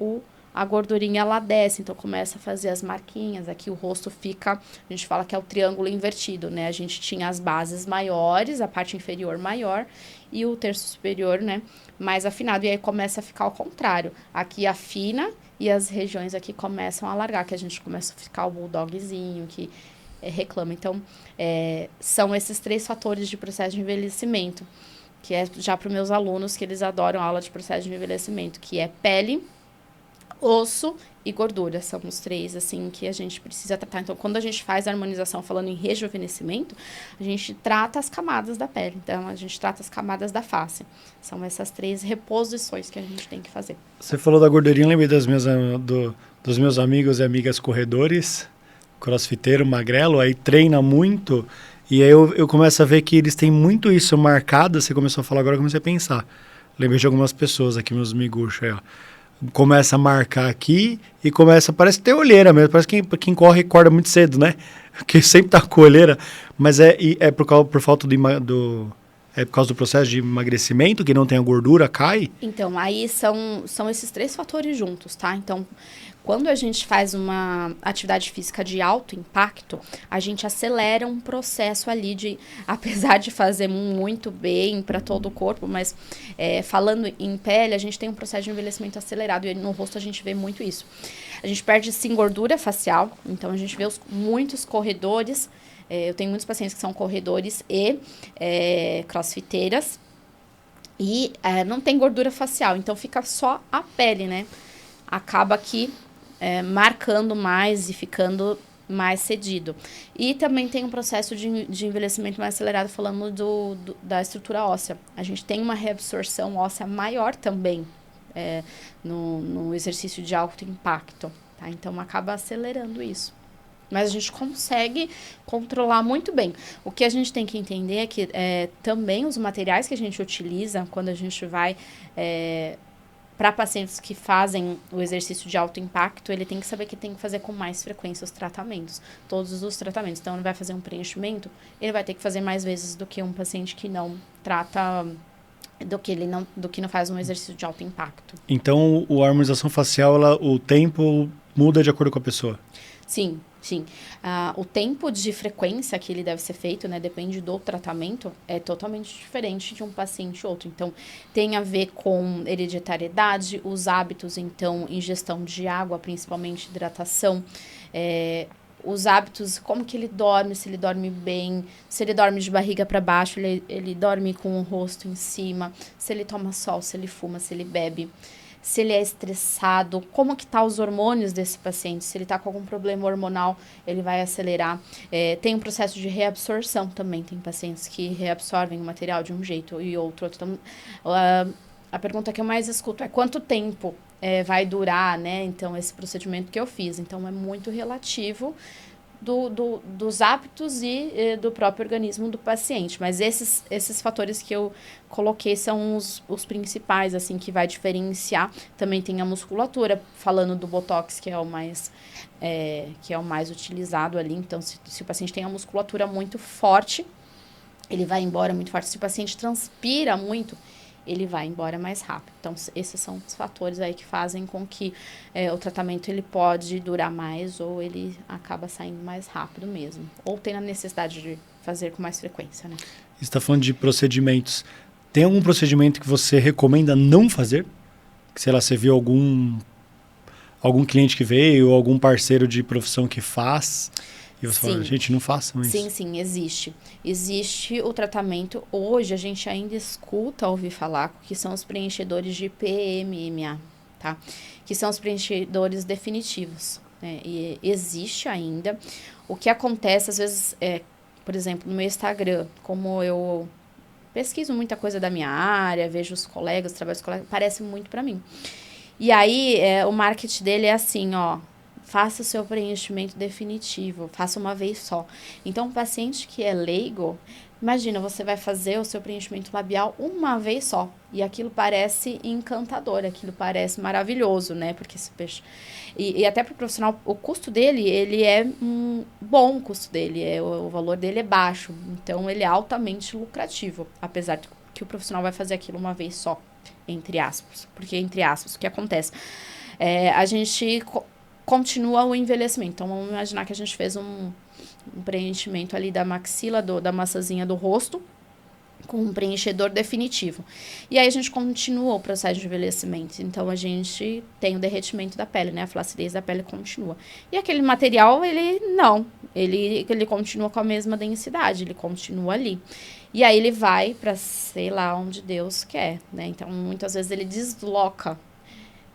[SPEAKER 2] a gordurinha ela desce, então começa a fazer as marquinhas. Aqui o rosto fica, a gente fala que é o triângulo invertido, né? A gente tinha as bases maiores, a parte inferior maior e o terço superior, né, mais afinado. E aí começa a ficar ao contrário. Aqui afina e as regiões aqui começam a alargar, que a gente começa a ficar o bulldogzinho, que reclama. Então, são esses 3 fatores de processo de envelhecimento, que é já para os meus alunos, que eles adoram aula de processo de envelhecimento, que é pele, osso e gordura. São os 3, assim, que a gente precisa tratar. Então, quando a gente faz a harmonização falando em rejuvenescimento, a gente trata as camadas da pele. Então, a gente trata as camadas da face. São essas 3 reposições que a gente tem que fazer.
[SPEAKER 1] Você falou da gordurinha, eu lembrei dos meus amigos e amigas corredores, crossfiteiro, magrelo, aí treina muito, e aí eu começo a ver que eles têm muito isso marcado. Você começou a falar agora, eu comecei a pensar. Lembrei de algumas pessoas aqui, meus miguxos aí, ó. começa a marcar aqui e começa, parece ter olheira mesmo, parece que quem corre acorda muito cedo, né? Porque sempre tá com olheira, mas é por falta é por causa do processo de emagrecimento, que não tem a gordura, cai?
[SPEAKER 2] Então, aí são esses 3 fatores juntos, tá? Então, quando a gente faz uma atividade física de alto impacto, a gente acelera um processo ali de, apesar de fazer muito bem para todo o corpo, mas falando em pele, a gente tem um processo de envelhecimento acelerado e no rosto a gente vê muito isso. A gente perde, sim, gordura facial, então a gente vê muitos corredores. Eu tenho muitos pacientes que são corredores e crossfiteiras e não tem gordura facial, então fica só a pele, né? Acaba aqui marcando mais e ficando mais cedido. E também tem um processo de envelhecimento mais acelerado falando da estrutura óssea. A gente tem uma reabsorção óssea maior também no exercício de alto impacto, tá? Então acaba acelerando isso. Mas a gente consegue controlar muito bem. O que a gente tem que entender é que também os materiais que a gente utiliza quando a gente vai para pacientes que fazem o exercício de alto impacto, ele tem que saber que tem que fazer com mais frequência os tratamentos, todos os tratamentos. Então, ele vai fazer um preenchimento, ele vai ter que fazer mais vezes do que um paciente que não trata, do que não faz um exercício de alto impacto.
[SPEAKER 1] Então, a harmonização facial, o tempo muda de acordo com a pessoa?
[SPEAKER 2] Sim. Sim, o tempo de frequência que ele deve ser feito, né, depende do tratamento, é totalmente diferente de um paciente ou outro. Então, tem a ver com hereditariedade, os hábitos, então, ingestão de água, principalmente hidratação, os hábitos, como que ele dorme, se ele dorme bem, se ele dorme de barriga para baixo, ele dorme com o rosto em cima, se ele toma sol, se ele fuma, se ele bebe. Se ele é estressado, como que tá os hormônios desse paciente, se ele tá com algum problema hormonal, ele vai acelerar. Tem um processo de reabsorção também, tem pacientes que reabsorvem o material de um jeito e outro. Então, a pergunta que eu mais escuto é quanto tempo vai durar, né, então, esse procedimento que eu fiz. Então, é muito relativo dos hábitos e do próprio organismo do paciente. Mas esses fatores que eu coloquei são os principais, assim, que vai diferenciar. Também tem a musculatura, falando do Botox, que é o mais utilizado ali. Então, se o paciente tem a musculatura muito forte, ele vai embora muito forte. Se o paciente transpira muito, ele vai embora mais rápido. Então, esses são os fatores aí que fazem com que o tratamento ele pode durar mais ou ele acaba saindo mais rápido mesmo. Ou tem a necessidade de fazer com mais frequência, né?
[SPEAKER 1] Você está falando de procedimentos. Tem algum procedimento que você recomenda não fazer? Que, sei lá, você viu algum cliente que veio ou algum parceiro de profissão que faz... E você fala, gente, não façam isso.
[SPEAKER 2] Sim, existe. Existe o tratamento. Hoje a gente ainda escuta ouvir falar que são os preenchedores de PMMA, tá? Que são os preenchedores definitivos, né? E existe ainda. O que acontece, às vezes, por exemplo, no meu Instagram, como eu pesquiso muita coisa da minha área, vejo os colegas, trabalho com os colegas, parece muito para mim. E aí, o marketing dele é assim, ó... Faça o seu preenchimento definitivo, faça uma vez só. Então, o paciente que é leigo, imagina, você vai fazer o seu preenchimento labial uma vez só. E aquilo parece encantador, aquilo parece maravilhoso, né? Porque esse peixe... E até para o profissional, o custo dele, ele é bom, o custo dele, o valor dele é baixo. Então, ele é altamente lucrativo, apesar de que o profissional vai fazer aquilo uma vez só, entre aspas. Porque, entre aspas, o que acontece? A gente... continua o envelhecimento. Então, vamos imaginar que a gente fez um preenchimento ali da maxila, da maçãzinha do rosto, com um preenchedor definitivo. E aí, a gente continua o processo de envelhecimento. Então, a gente tem o derretimento da pele, né? A flacidez da pele continua. E aquele material, ele continua com a mesma densidade, ele continua ali. E aí, ele vai para, sei lá, onde Deus quer, né? Então, muitas vezes, ele desloca.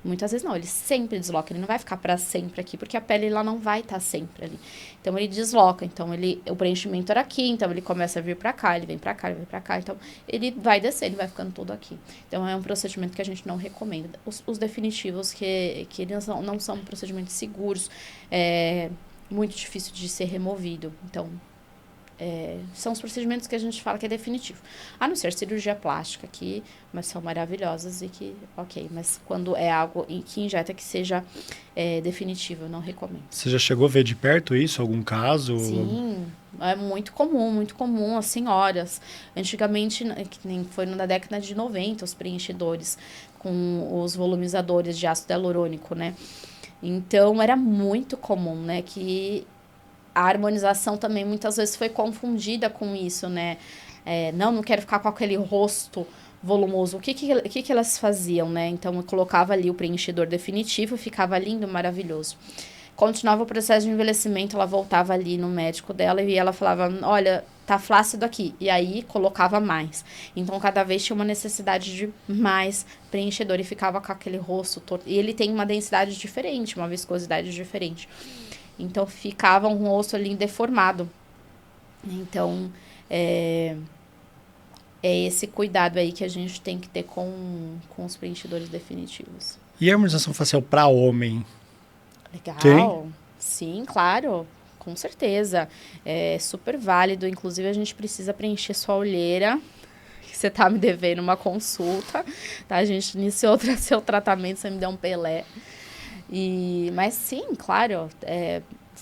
[SPEAKER 2] Muitas vezes não, ele sempre desloca, ele não vai ficar para sempre aqui, porque a pele ela não vai estar sempre ali. Então, ele desloca, então o preenchimento era aqui, então ele começa a vir para cá, ele vem para cá, ele vem para cá, então ele vai descer, ele vai ficando todo aqui. Então, é um procedimento que a gente não recomenda. Os definitivos, que eles não são procedimentos seguros, é muito difícil de ser removido. Então, são os procedimentos que a gente fala que é definitivo. A não ser cirurgia plástica, mas são maravilhosas e que, ok, mas quando é algo que injeta que seja definitivo, eu não recomendo.
[SPEAKER 1] Você já chegou a ver de perto isso, algum caso?
[SPEAKER 2] Sim, é muito comum, as senhoras. Antigamente, que nem foi na década de 90, os preenchedores com os volumizadores de ácido hialurônico, né? Então, era muito comum, né, que a harmonização também muitas vezes foi confundida com isso, né? Não quero ficar com aquele rosto volumoso. O que elas faziam, né? Então, eu colocava ali o preenchedor definitivo, ficava lindo, maravilhoso. Continuava o processo de envelhecimento, ela voltava ali no médico dela e ela falava, olha, tá flácido aqui. E aí, colocava mais. Então, cada vez tinha uma necessidade de mais preenchedor e ficava com aquele rosto torto. E ele tem uma densidade diferente, uma viscosidade diferente. Então, ficava um rosto ali deformado. Então, é esse cuidado aí que a gente tem que ter com os preenchedores definitivos.
[SPEAKER 1] E a harmonização facial para homem?
[SPEAKER 2] Legal.
[SPEAKER 1] Tem?
[SPEAKER 2] Sim, claro. Com certeza. É super válido. Inclusive, a gente precisa preencher sua olheira. Que você tá me devendo uma consulta. Tá? A gente iniciou seu tratamento, você me deu um Pelé. Mas sim, claro,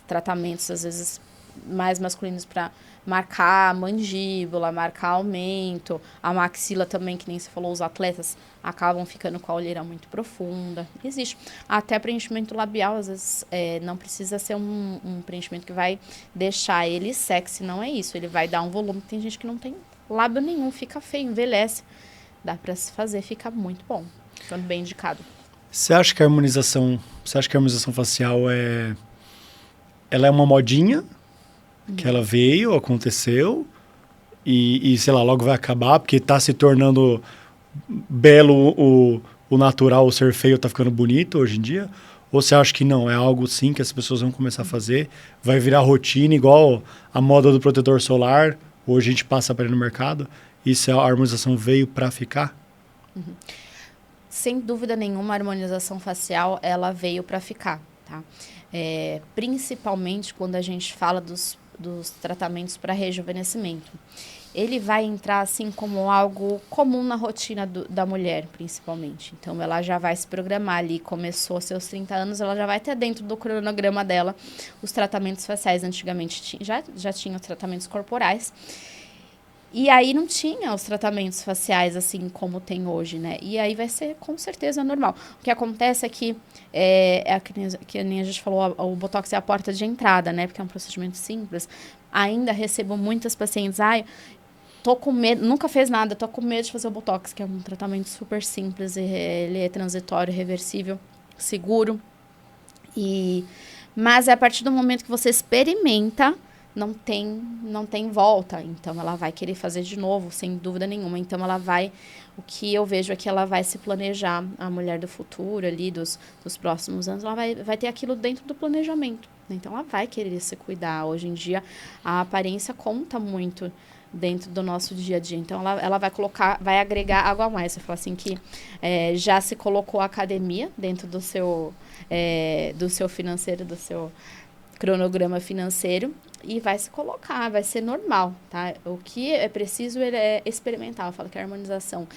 [SPEAKER 2] tratamentos às vezes mais masculinos para marcar a mandíbula, marcar aumento, a maxila também, que nem você falou, os atletas acabam ficando com a olheira muito profunda. Existe. Até preenchimento labial, às vezes não precisa ser um preenchimento que vai deixar ele sexy, não é isso. Ele vai dar um volume. Tem gente que não tem lábio nenhum, fica feio, envelhece. Dá para se fazer, fica muito bom. Ficando bem indicado.
[SPEAKER 1] Você acha que a harmonização facial ela é uma modinha que ela veio, aconteceu e sei lá, logo vai acabar porque está se tornando belo o natural, o ser feio está ficando bonito hoje em dia? Ou você acha que não, é algo sim que as pessoas vão começar a fazer, vai virar rotina igual a moda do protetor solar, hoje a gente passa para ir no mercado, e se a harmonização veio para ficar?
[SPEAKER 2] Uhum. Sem dúvida nenhuma, a harmonização facial, ela veio para ficar, tá? Principalmente quando a gente fala dos tratamentos para rejuvenescimento. Ele vai entrar, assim, como algo comum na rotina da mulher, principalmente. Então, ela já vai se programar ali, começou seus 30 anos, ela já vai ter dentro do cronograma dela os tratamentos faciais. Antigamente, já tinha os tratamentos corporais. E aí não tinha os tratamentos faciais assim como tem hoje, né? E aí vai ser com certeza normal. O que acontece é que, que nem a gente falou, o Botox é a porta de entrada, né? Porque é um procedimento simples. Ainda recebo muitas pacientes, tô com medo, nunca fez nada, tô com medo de fazer o Botox, que é um tratamento super simples, ele é transitório, reversível, seguro. Mas é a partir do momento que você experimenta, não tem volta. Então, ela vai querer fazer de novo, sem dúvida nenhuma. Então, o que eu vejo é que ela vai se planejar, a mulher do futuro ali, dos próximos anos, ela vai ter aquilo dentro do planejamento. Então, ela vai querer se cuidar. Hoje em dia, a aparência conta muito dentro do nosso dia a dia. Então, ela vai agregar algo a mais. Você fala assim que já se colocou a academia dentro do seu financeiro, do seu cronograma financeiro, e vai se colocar, vai ser normal, tá? O que é preciso é experimentar. Eu falo que a harmonização,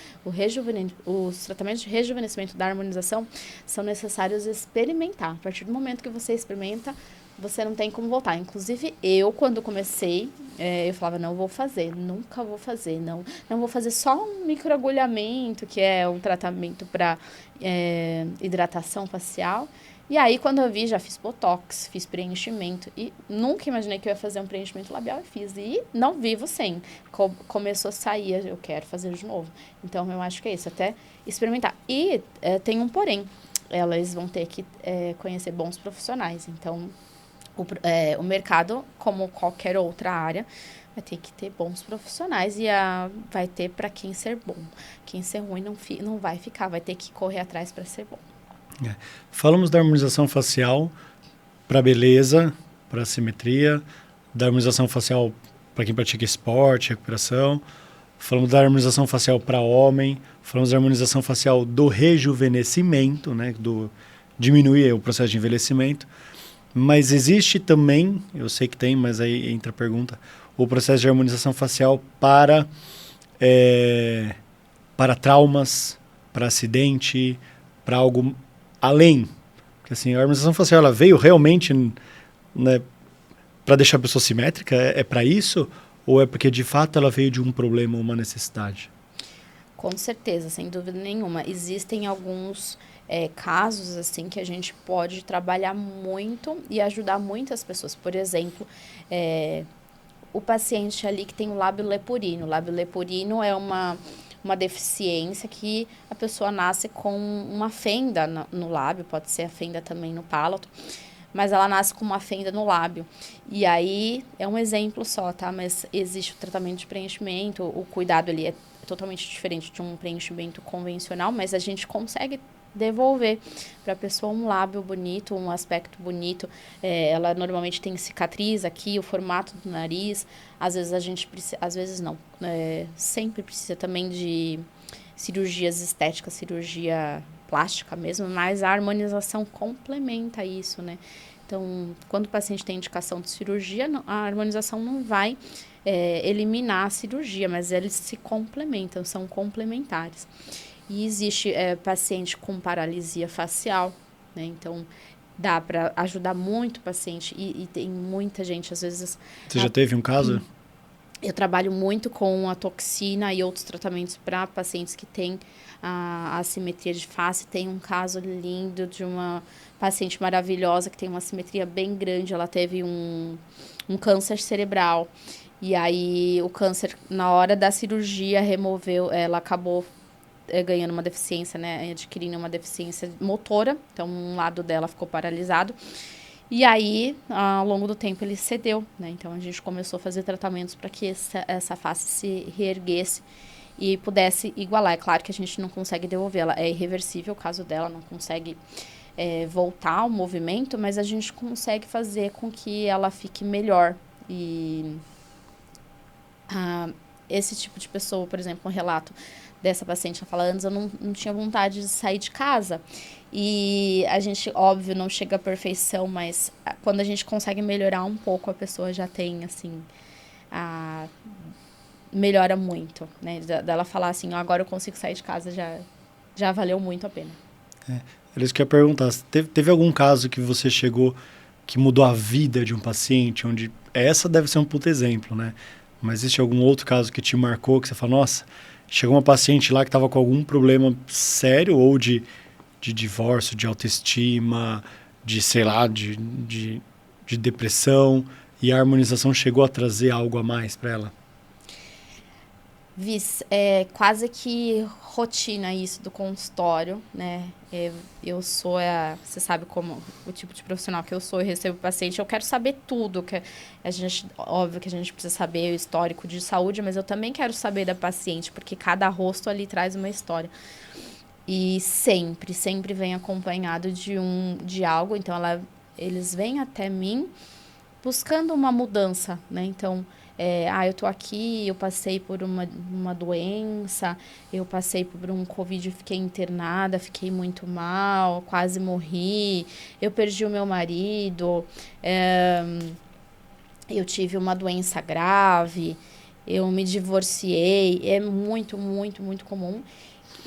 [SPEAKER 2] os tratamentos de rejuvenescimento da harmonização são necessários experimentar. A partir do momento que você experimenta, você não tem como voltar. Inclusive, eu, quando comecei, eu falava, não vou fazer, nunca vou fazer, não vou fazer só um microagulhamento, que é um tratamento para hidratação facial. E aí, quando eu vi, já fiz Botox, fiz preenchimento. E nunca imaginei que eu ia fazer um preenchimento labial e fiz. E não vivo sem. Começou a sair, eu quero fazer de novo. Então, eu acho que é isso, até experimentar. E tem um porém. Elas vão ter que conhecer bons profissionais. Então, o mercado, como qualquer outra área, vai ter que ter bons profissionais e vai ter para quem ser bom. Quem ser ruim não vai ficar, vai ter que correr atrás para ser bom.
[SPEAKER 1] Falamos da harmonização facial para beleza, para simetria, da harmonização facial para quem pratica esporte, recuperação. Falamos da harmonização facial para homem, falamos da harmonização facial do rejuvenescimento, né, do diminuir o processo de envelhecimento. Mas existe também, eu sei que tem, mas aí entra a pergunta, o processo de harmonização facial para traumas, para acidente, para algo além. Porque assim, a harmonização facial ela veio realmente, né, para deixar a pessoa simétrica? É para isso? Ou é porque de fato ela veio de um problema, uma necessidade?
[SPEAKER 2] Com certeza, sem dúvida nenhuma. Existem alguns casos assim que a gente pode trabalhar muito e ajudar muitas pessoas. Por exemplo, o paciente ali que tem o lábio leporino. O lábio leporino é uma deficiência que a pessoa nasce com uma fenda no lábio, pode ser a fenda também no palato, mas ela nasce com uma fenda no lábio. E aí, é um exemplo só, tá? Mas existe o tratamento de preenchimento, o cuidado ali é totalmente diferente de um preenchimento convencional, mas a gente consegue devolver para a pessoa um lábio bonito, um aspecto bonito. Ela normalmente tem cicatriz aqui, o formato do nariz. Às vezes a gente precisa, às vezes não, sempre precisa também de cirurgias estéticas, cirurgia plástica mesmo, mas a harmonização complementa isso, né? Então, quando o paciente tem indicação de cirurgia, a harmonização não vai eliminar a cirurgia, mas eles se complementam, são complementares. E existe paciente com paralisia facial, né? Então, dá para ajudar muito o paciente e tem muita gente, às vezes...
[SPEAKER 1] Você já teve um caso?
[SPEAKER 2] Eu trabalho muito com a toxina e outros tratamentos para pacientes que têm a assimetria de face. Tem um caso lindo de uma paciente maravilhosa que tem uma assimetria bem grande. Ela teve um câncer cerebral. E aí, o câncer, na hora da cirurgia, removeu... Ela acabou ganhando uma deficiência, né? Adquirindo uma deficiência motora. Então, um lado dela ficou paralisado. E aí, ao longo do tempo, ele cedeu, né? Então, a gente começou a fazer tratamentos para que essa face se reerguesse e pudesse igualar. É claro que a gente não consegue devolvê-la. É irreversível o caso dela, não consegue voltar ao movimento, mas a gente consegue fazer com que ela fique melhor. E esse tipo de pessoa, por exemplo, um relato dessa paciente, ela fala, antes eu não tinha vontade de sair de casa. E a gente, óbvio, não chega à perfeição, mas quando a gente consegue melhorar um pouco, a pessoa já tem, assim, melhora muito, né? Dela falar assim, agora eu consigo sair de casa, já valeu muito a pena.
[SPEAKER 1] Era isso que eu ia perguntar. Teve algum caso que você chegou que mudou a vida de um paciente, onde essa deve ser um puto exemplo, né? Mas existe algum outro caso que te marcou, que você fala, nossa, chegou uma paciente lá que estava com algum problema sério ou de divórcio, de autoestima, de, sei lá, de depressão, e a harmonização chegou a trazer algo a mais para ela?
[SPEAKER 2] É quase que rotina isso do consultório, né? Eu sou, você sabe como o tipo de profissional que eu sou, eu recebo paciente, eu quero saber tudo. Óbvio que a gente precisa saber o histórico de saúde, mas eu também quero saber da paciente, porque cada rosto ali traz uma história. E sempre vem acompanhado de algo. Então, eles vêm até mim buscando uma mudança, né? Então, eu tô aqui, eu passei por uma doença, eu passei por um Covid, fiquei internada, fiquei muito mal, quase morri, eu perdi o meu marido, eu tive uma doença grave, eu me divorciei, é muito, muito, muito comum.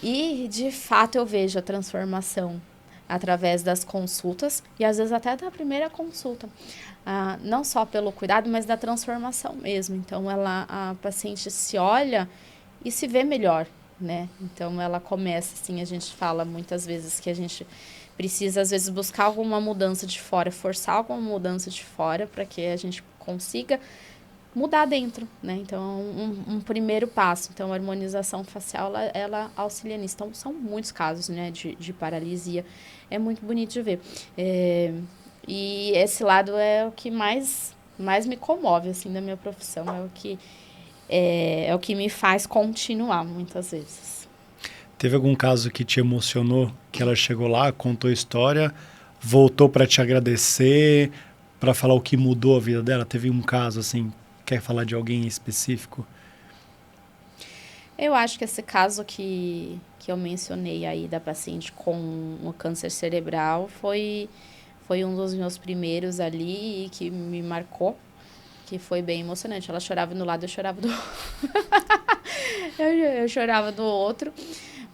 [SPEAKER 2] E, de fato, eu vejo a transformação através das consultas e, às vezes, até da primeira consulta. Não só pelo cuidado, mas da transformação mesmo. Então, a paciente se olha e se vê melhor, né? Então, ela começa, assim, a gente fala muitas vezes que a gente precisa, às vezes, buscar alguma mudança de fora, forçar alguma mudança de fora para que a gente consiga mudar dentro, né? Então, um primeiro passo. Então, a harmonização facial, ela auxilia nisso. Então, são muitos casos, né, de paralisia. É muito bonito de ver. E esse lado é o que mais me comove, assim, da minha profissão. É o que me faz continuar, muitas vezes.
[SPEAKER 1] Teve algum caso que te emocionou, que ela chegou lá, contou a história, voltou para te agradecer, para falar o que mudou a vida dela? Teve um caso, assim, quer falar de alguém específico?
[SPEAKER 2] Eu acho que esse caso que eu mencionei aí da paciente com o câncer cerebral foi um dos meus primeiros ali que me marcou. que foi bem emocionante. Ela chorava de um lado, eu chorava do eu chorava do outro,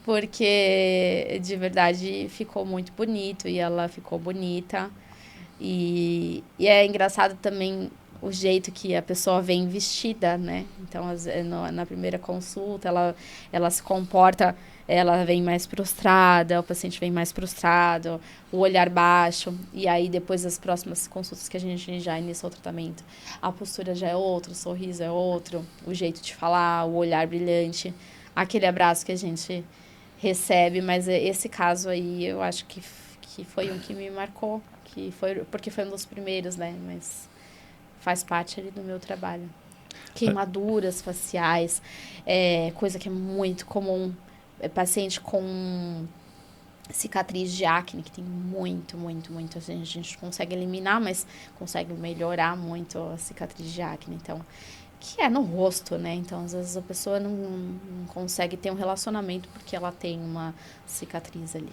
[SPEAKER 2] porque de verdade ficou muito bonito e ela ficou bonita. E é engraçado também o jeito que a pessoa vem vestida, né? Então, na primeira consulta, ela se comporta, ela vem mais prostrada, o paciente vem mais prostrado, o olhar baixo. E aí, depois das próximas consultas que a gente já inicia o tratamento, a postura já é outra, o sorriso é outro, o jeito de falar, o olhar brilhante, aquele abraço que a gente recebe. Mas esse caso aí, eu acho que foi um que me marcou, porque foi um dos primeiros, né? Mas faz parte ali do meu trabalho. Queimaduras faciais, coisa que é muito comum. Paciente com cicatriz de acne, que tem muito. A gente consegue eliminar, mas consegue melhorar muito a cicatriz de acne. Então, que é no rosto, né? Então, às vezes a pessoa não consegue ter um relacionamento porque ela tem uma cicatriz ali.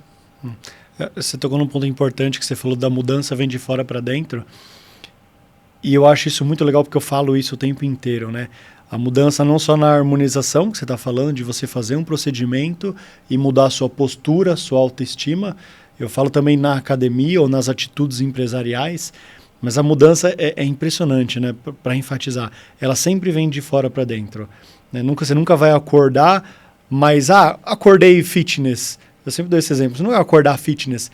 [SPEAKER 1] Você tocou num ponto importante que você falou da mudança vem de fora para dentro. E eu acho isso muito legal porque eu falo isso o tempo inteiro, né? A mudança não só na harmonização, que você está falando, de você fazer um procedimento e mudar a sua postura, a sua autoestima. Eu falo também na academia ou nas atitudes empresariais. Mas a mudança é impressionante, né? Para enfatizar. Ela sempre vem de fora para dentro. Né? Você nunca vai acordar, mas acordei fitness. Eu sempre dou esse exemplo. Você não vai acordar fitness.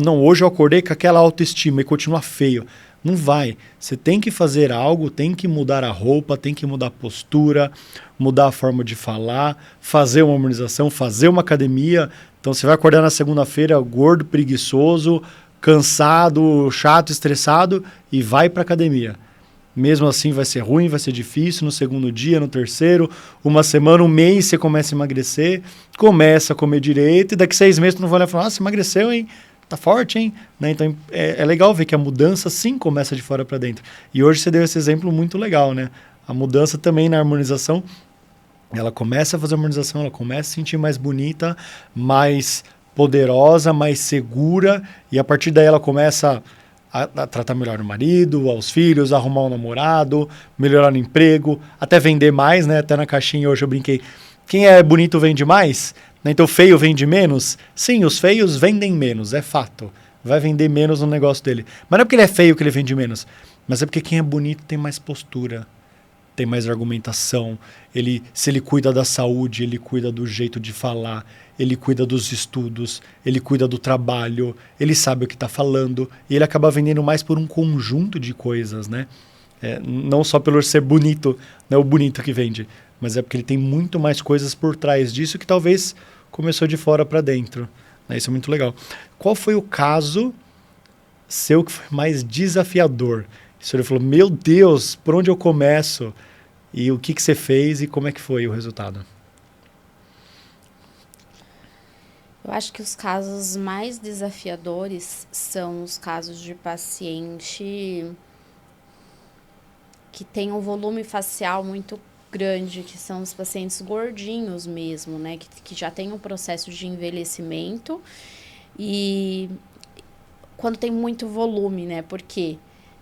[SPEAKER 1] Não, hoje eu acordei com aquela autoestima e continua feio. Não vai. Você tem que fazer algo, tem que mudar a roupa, tem que mudar a postura, mudar a forma de falar, fazer uma harmonização, fazer uma academia. Então você vai acordar na segunda-feira gordo, preguiçoso, cansado, chato, estressado e vai para academia. Mesmo assim vai ser ruim, vai ser difícil no segundo dia, no terceiro, uma semana, um mês você começa a emagrecer, começa a comer direito e daqui 6 meses tu não vai olhar e falar, você emagreceu, hein? Tá forte, hein? Né? Então é legal ver que a mudança sim começa de fora para dentro. E hoje você deu esse exemplo muito legal, né? A mudança também na harmonização, ela começa a fazer harmonização, ela começa a se sentir mais bonita, mais poderosa, mais segura, e a partir daí ela começa a tratar melhor o marido, aos filhos, arrumar um namorado, melhorar no emprego, até vender mais, né? Até na caixinha hoje eu brinquei, quem é bonito vende mais? Então feio vende menos? Sim, os feios vendem menos, é fato. Vai vender menos no negócio dele. Mas não é porque ele é feio que ele vende menos, mas é porque quem é bonito tem mais postura, tem mais argumentação. Se ele cuida da saúde, ele cuida do jeito de falar, ele cuida dos estudos, ele cuida do trabalho, ele sabe o que está falando e ele acaba vendendo mais por um conjunto de coisas, né? Não só pelo ser bonito, não é o bonito que vende, mas é porque ele tem muito mais coisas por trás disso que talvez começou de fora para dentro. Né? Isso é muito legal. Qual foi o caso seu que foi mais desafiador? O senhor falou, meu Deus, por onde eu começo? E o que você fez e como é que foi o resultado?
[SPEAKER 2] Eu acho que os casos mais desafiadores são os casos de paciente que tem um volume facial muito grande, que são os pacientes gordinhos mesmo, né? Que já tem um processo de envelhecimento e quando tem muito volume, né? Porque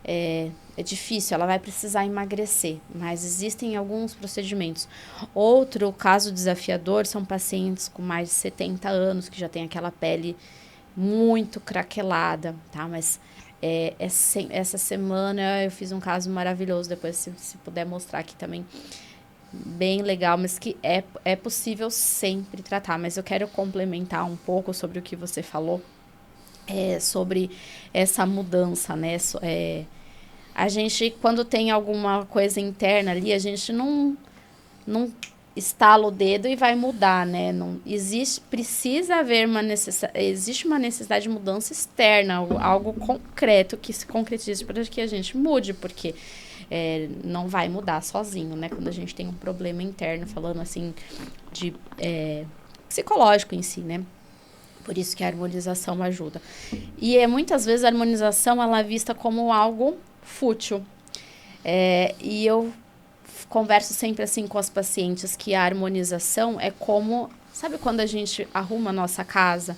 [SPEAKER 2] é difícil, ela vai precisar emagrecer, mas existem alguns procedimentos. Outro caso desafiador são pacientes com mais de 70 anos, que já tem aquela pele muito craquelada, tá? Mas essa semana eu fiz um caso maravilhoso, depois se puder mostrar aqui também, bem legal, mas que é possível sempre tratar. Mas eu quero complementar um pouco sobre o que você falou, sobre essa mudança, né? A gente, quando tem alguma coisa interna ali, a gente não estala o dedo e vai mudar, né? Precisa haver existe uma necessidade de mudança externa, algo concreto que se concretize para que a gente mude, porque não vai mudar sozinho, né? Quando a gente tem um problema interno, falando assim, de psicológico em si, né? Por isso que a harmonização ajuda. E muitas vezes a harmonização ela é vista como algo fútil. E eu converso sempre assim com as pacientes que a harmonização é como... Sabe quando a gente arruma a nossa casa?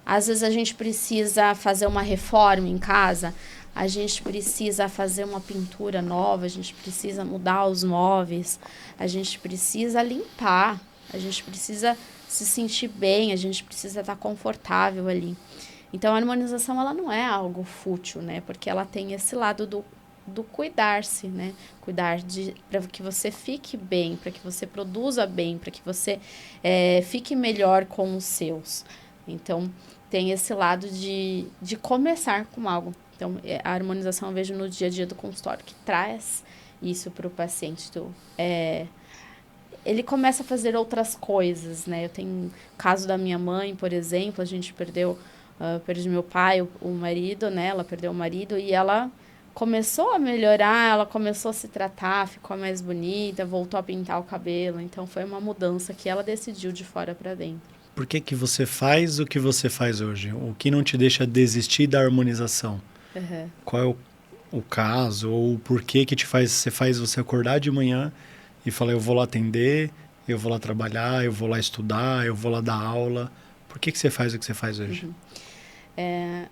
[SPEAKER 2] Às vezes a gente precisa fazer uma reforma em casa. a gente precisa fazer uma pintura nova, a gente precisa mudar os móveis, a gente precisa limpar, a gente precisa se sentir bem, a gente precisa estar confortável ali. Então, a harmonização, ela não é algo fútil, né? Porque ela tem esse lado do cuidar-se, né? Cuidar para que você fique bem, para que você produza bem, para que você fique melhor com os seus. Então, tem esse lado de começar com algo. Então, a harmonização eu vejo no dia a dia do consultório, que traz isso para o paciente. Ele começa a fazer outras coisas, né? Eu tenho o caso da minha mãe, por exemplo, a gente perdi meu pai, o marido, né? Ela perdeu o marido e ela começou a melhorar, ela começou a se tratar, ficou mais bonita, voltou a pintar o cabelo. Então, foi uma mudança que ela decidiu de fora para dentro.
[SPEAKER 1] Por que você faz o que você faz hoje? O que não te deixa desistir da harmonização?
[SPEAKER 2] Uhum.
[SPEAKER 1] Qual é o caso ou o porquê que você faz você acordar de manhã e falar, eu vou lá atender, eu vou lá trabalhar, eu vou lá estudar, eu vou lá dar aula? Por que você faz o que você faz hoje?
[SPEAKER 2] Uhum.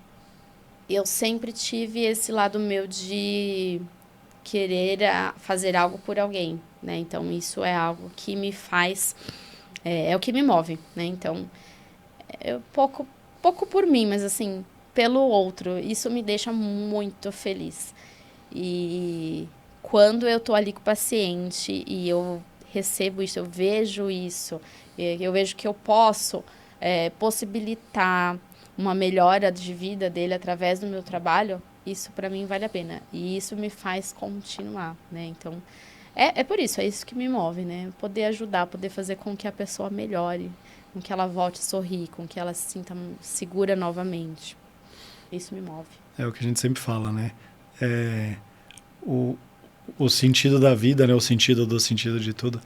[SPEAKER 2] Eu sempre tive esse lado meu de querer fazer algo por alguém, né? Então, isso é algo que me faz... É o que me move, né? Então, pouco por mim, mas assim, pelo outro. Isso me deixa muito feliz. E quando eu tô ali com o paciente e eu recebo isso, eu vejo isso, eu vejo que eu posso possibilitar uma melhora de vida dele através do meu trabalho, isso para mim vale a pena. E isso me faz continuar, né? Então, é por isso, é isso que me move, né? Poder ajudar, poder fazer com que a pessoa melhore, com que ela volte a sorrir, com que ela se sinta segura novamente. Isso me move.
[SPEAKER 1] É o que a gente sempre fala, né? O sentido da vida, né? O sentido do sentido de tudo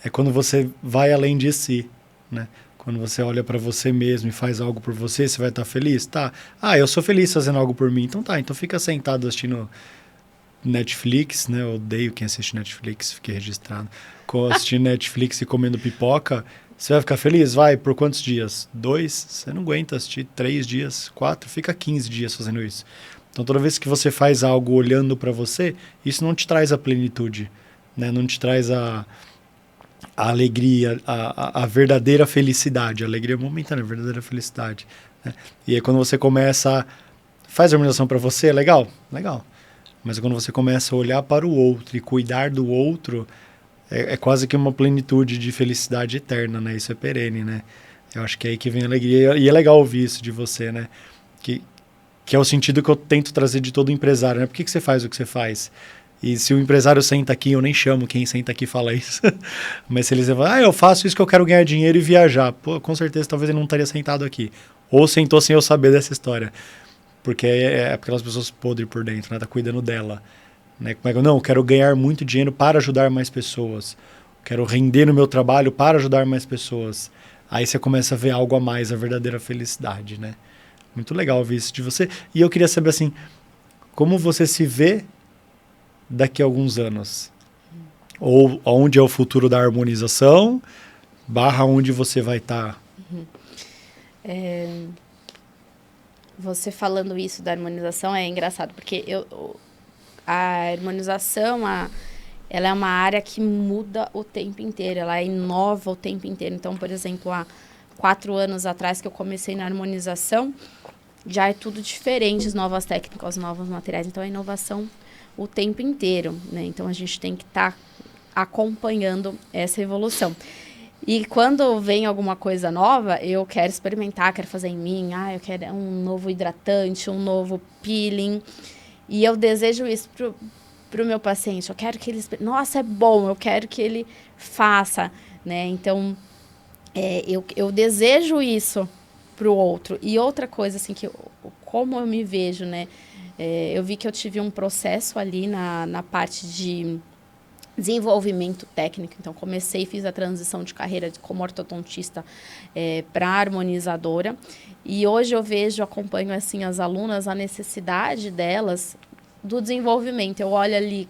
[SPEAKER 1] é quando você vai além de si, né? Quando você olha para você mesmo e faz algo por você, você vai estar feliz? Tá. Eu sou feliz fazendo algo por mim. Então tá, então fica sentado assistindo Netflix, né? Eu odeio quem assiste Netflix, fiquei registrado. Assistindo Netflix e comendo pipoca, você vai ficar feliz? Vai, por quantos dias? 2? Você não aguenta assistir 3 dias, 4, fica 15 dias fazendo isso. Então toda vez que você faz algo olhando para você, isso não te traz a plenitude, né? Não te traz a alegria, a verdadeira felicidade. A alegria momentânea, a verdadeira felicidade, né? E aí quando você começa faz a harmonização para você, é legal? Legal. Mas quando você começa a olhar para o outro e cuidar do outro, é quase que uma plenitude de felicidade eterna, né? Isso é perene, né? Eu acho que é aí que vem a alegria. E é legal ouvir isso de você, né? Que é o sentido que eu tento trazer de todo empresário, né? Por que você faz o que você faz? E se o empresário senta aqui, eu nem chamo quem senta aqui fala isso. Mas se ele fala, eu faço isso que eu quero ganhar dinheiro e viajar. Pô, com certeza, talvez ele não estaria sentado aqui. Ou sentou sem eu saber dessa história. Porque é aquelas pessoas podres por dentro, né? Tá cuidando dela. Né? Não, eu quero ganhar muito dinheiro para ajudar mais pessoas. Quero render no meu trabalho para ajudar mais pessoas. Aí você começa a ver algo a mais, a verdadeira felicidade, né? Muito legal ouvir isso de você. E eu queria saber, assim, como você se vê daqui a alguns anos? Ou onde é o futuro da harmonização, / onde você vai estar?
[SPEAKER 2] Você falando isso da harmonização é engraçado, porque a harmonização, ela é uma área que muda o tempo inteiro, ela inova o tempo inteiro. Então, por exemplo, há 4 anos atrás que eu comecei na harmonização, já é tudo diferente, novas técnicas, novos materiais. Então, a inovação o tempo inteiro, né? Então, a gente tem que estar acompanhando essa evolução. E quando vem alguma coisa nova, eu quero experimentar, quero fazer em mim. Eu quero um novo hidratante, um novo peeling. E eu desejo isso pro meu paciente. Eu quero que ele... Nossa, é bom, eu quero que ele faça, né? Então, eu desejo isso pro outro. E outra coisa, assim, como eu me vejo, né? Eu vi que eu tive um processo ali na parte de desenvolvimento técnico. Então, comecei e fiz a transição de carreira como ortodontista para harmonizadora. E hoje eu acompanho assim, as alunas, a necessidade delas do desenvolvimento. Eu olho ali,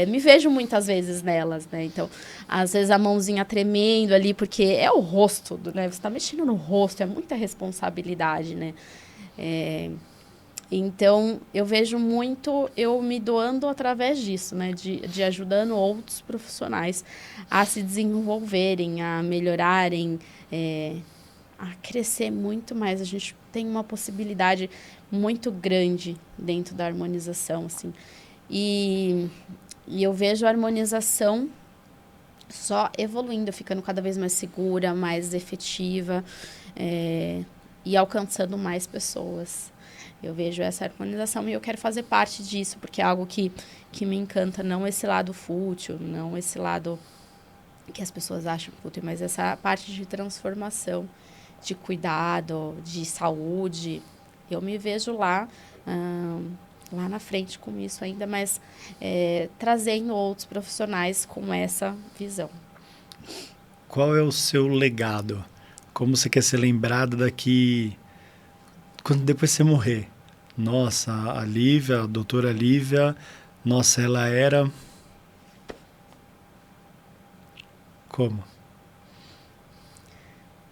[SPEAKER 2] me vejo muitas vezes nelas, né? Então, às vezes a mãozinha tremendo ali, porque é o rosto, né? Você está mexendo no rosto, é muita responsabilidade, né? Então, eu vejo muito eu me doando através disso, né? De ajudando outros profissionais a se desenvolverem, a melhorarem, a crescer muito mais. A gente tem uma possibilidade muito grande dentro da harmonização, assim. E eu vejo a harmonização só evoluindo, ficando cada vez mais segura, mais efetiva, e alcançando mais pessoas. Eu vejo essa harmonização e eu quero fazer parte disso, porque é algo que me encanta, não esse lado fútil, não esse lado que as pessoas acham fútil, mas essa parte de transformação, de cuidado, de saúde. Eu me vejo lá na frente com isso ainda, mas trazendo outros profissionais com essa visão.
[SPEAKER 1] Qual é o seu legado? Como você quer ser lembrado daqui... Quando depois você morrer? Nossa, a Lívia, a doutora Lívia, nossa, ela era... Como?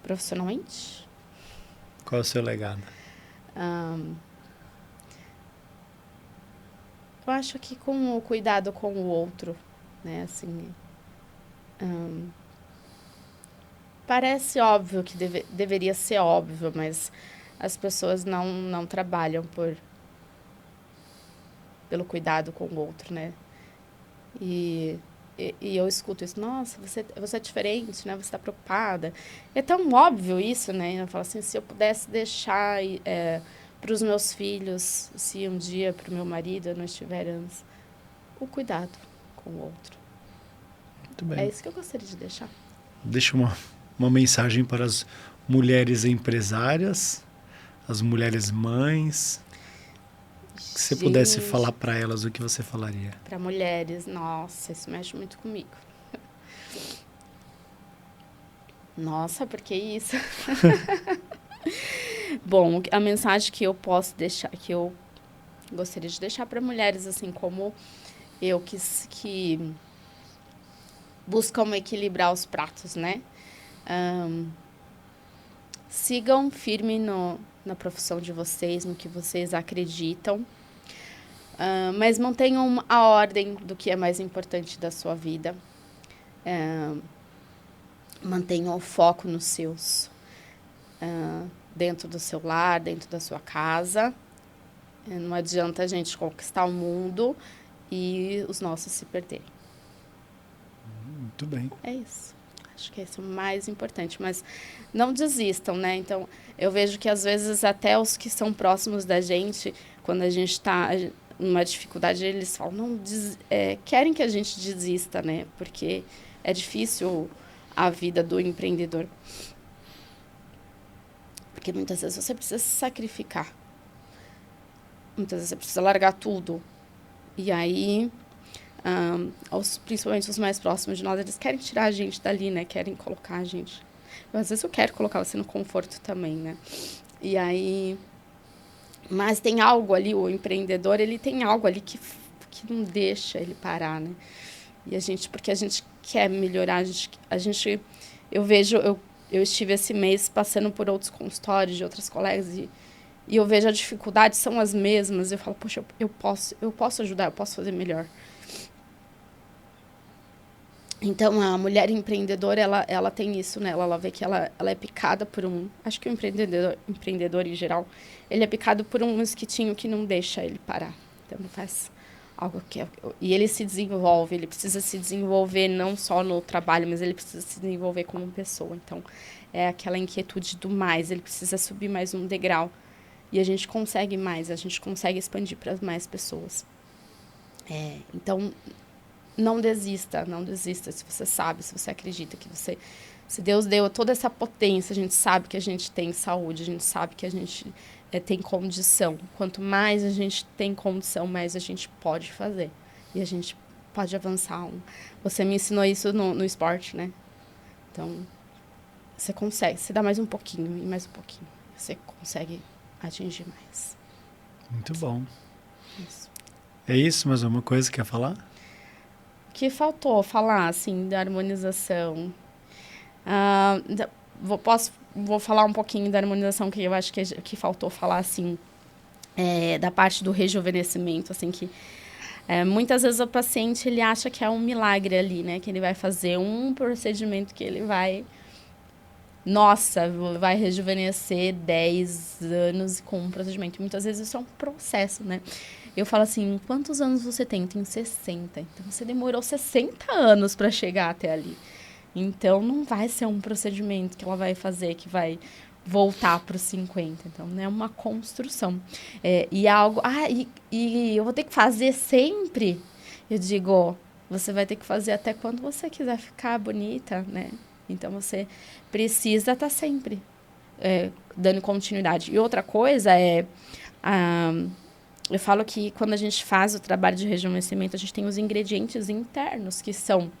[SPEAKER 2] Profissionalmente?
[SPEAKER 1] Qual é o seu legado?
[SPEAKER 2] Eu acho que com o cuidado com o outro, né, assim... parece óbvio que deveria ser óbvio, mas as pessoas não trabalham pelo cuidado com o outro, né? E eu escuto isso, nossa, você é diferente, né? Você está preocupada. É tão óbvio isso, né? Eu falo assim, se eu pudesse deixar para os meus filhos, se um dia para o meu marido eu não estiver antes, o cuidado com o outro.
[SPEAKER 1] Muito bem.
[SPEAKER 2] É isso que eu gostaria de deixar.
[SPEAKER 1] Deixa uma mensagem para as mulheres empresárias, as mulheres mães. Se você pudesse falar para elas, o que você falaria?
[SPEAKER 2] Para mulheres, nossa, isso mexe muito comigo. Nossa, por que isso? Bom, a mensagem que eu posso deixar, que eu gostaria de deixar para mulheres, assim, como eu, que buscam equilibrar os pratos, né? Sigam firme na profissão de vocês, no que vocês acreditam. Mas mantenham a ordem do que é mais importante da sua vida. Mantenham o foco nos seus. Dentro do seu lar, dentro da sua casa. Não adianta a gente conquistar o mundo e os nossos se perderem.
[SPEAKER 1] Muito bem.
[SPEAKER 2] É isso. Acho que esse é o mais importante. Mas não desistam, né? Então, eu vejo que às vezes até os que são próximos da gente, quando a gente está numa dificuldade, eles falam, não, querem que a gente desista, né? Porque é difícil a vida do empreendedor. Porque muitas vezes você precisa se sacrificar. Muitas vezes você precisa largar tudo. E aí, principalmente os mais próximos de nós, eles querem tirar a gente dali, né? Querem colocar a gente... Às vezes eu quero colocar você no conforto também, né? E aí... Mas tem algo ali, o empreendedor, ele tem algo ali que não deixa ele parar, né? E porque a gente quer melhorar, eu estive esse mês passando por outros consultórios de outras colegas e eu vejo a dificuldade são as mesmas. Eu falo, poxa, eu posso ajudar, eu posso fazer melhor. Então, a mulher empreendedora, ela tem isso nela. Ela vê que ela é picada por acho que o empreendedor em geral, ele é picado por um mosquitinho que não deixa ele parar. Então, ele faz algo e ele se desenvolve, ele precisa se desenvolver não só no trabalho, mas ele precisa se desenvolver como pessoa. Então, é aquela inquietude do mais, ele precisa subir mais um degrau. E a gente consegue mais, a gente consegue expandir para mais pessoas. Então... Não desista, se você sabe, se você acredita que se Deus deu toda essa potência, a gente sabe que a gente tem saúde, a gente sabe que a gente tem condição. Quanto mais a gente tem condição, mais a gente pode fazer. E a gente pode avançar. Você me ensinou isso no esporte, né? Então, você consegue, você dá mais um pouquinho e mais um pouquinho. Você consegue atingir mais.
[SPEAKER 1] Muito bom.
[SPEAKER 2] Isso.
[SPEAKER 1] É isso? Mais alguma coisa que quer falar?
[SPEAKER 2] Que faltou falar, assim, da harmonização. Vou falar um pouquinho da harmonização, que eu acho que faltou falar, assim. da parte do rejuvenescimento, assim, que muitas vezes o paciente ele acha que é um milagre ali, né? Que ele vai fazer um procedimento que ele vai... Nossa, vai rejuvenescer 10 anos com um procedimento. Muitas vezes isso é um processo, né? Eu falo assim, quantos anos você tem? Eu tenho 60. Então, você demorou 60 anos para chegar até ali. Então, não vai ser um procedimento que ela vai fazer que vai voltar para os 50. Então, é uma construção. E algo... e eu vou ter que fazer sempre? Eu digo, você vai ter que fazer até quando você quiser ficar bonita, né? Então, você precisa estar sempre dando continuidade. E outra coisa eu falo que quando a gente faz o trabalho de rejuvenescimento, a gente tem os ingredientes internos, que são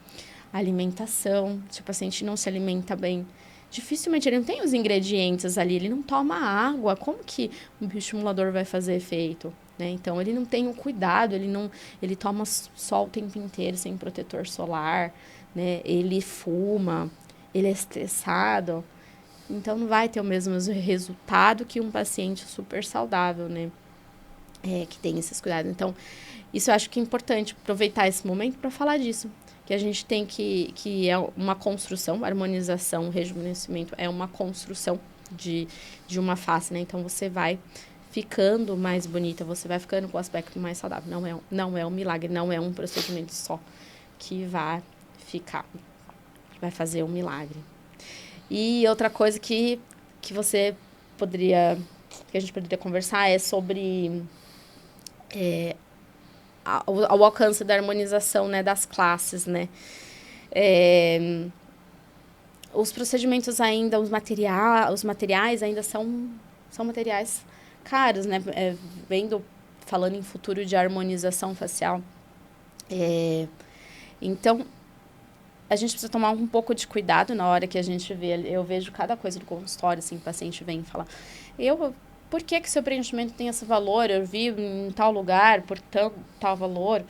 [SPEAKER 2] alimentação. Se o paciente não se alimenta bem, dificilmente ele não tem os ingredientes ali, ele não toma água. Como que um bioestimulador vai fazer efeito? Né? Então, ele não tem o cuidado, ele toma sol o tempo inteiro sem protetor solar, né? Ele fuma, ele é estressado. Então, não vai ter o mesmo resultado que um paciente super saudável, né? Que tem esses cuidados. Então, isso eu acho que é importante aproveitar esse momento para falar disso. Que a gente tem que é uma construção, harmonização, rejuvenescimento é uma construção de uma face, né? Então, você vai ficando mais bonita, você vai ficando com o aspecto mais saudável. Não é um milagre, não é um procedimento só que vai vai fazer um milagre. E outra coisa que a gente poderia conversar é sobre o alcance da harmonização, né, das classes, né? Os procedimentos ainda, os materiais ainda são materiais caros, né? Falando em futuro de harmonização facial. Então, a gente precisa tomar um pouco de cuidado na hora que a gente vê. Eu vejo cada coisa do consultório, assim, o paciente vem e fala, por que seu preenchimento tem esse valor? Eu vi em tal lugar, por tal valor.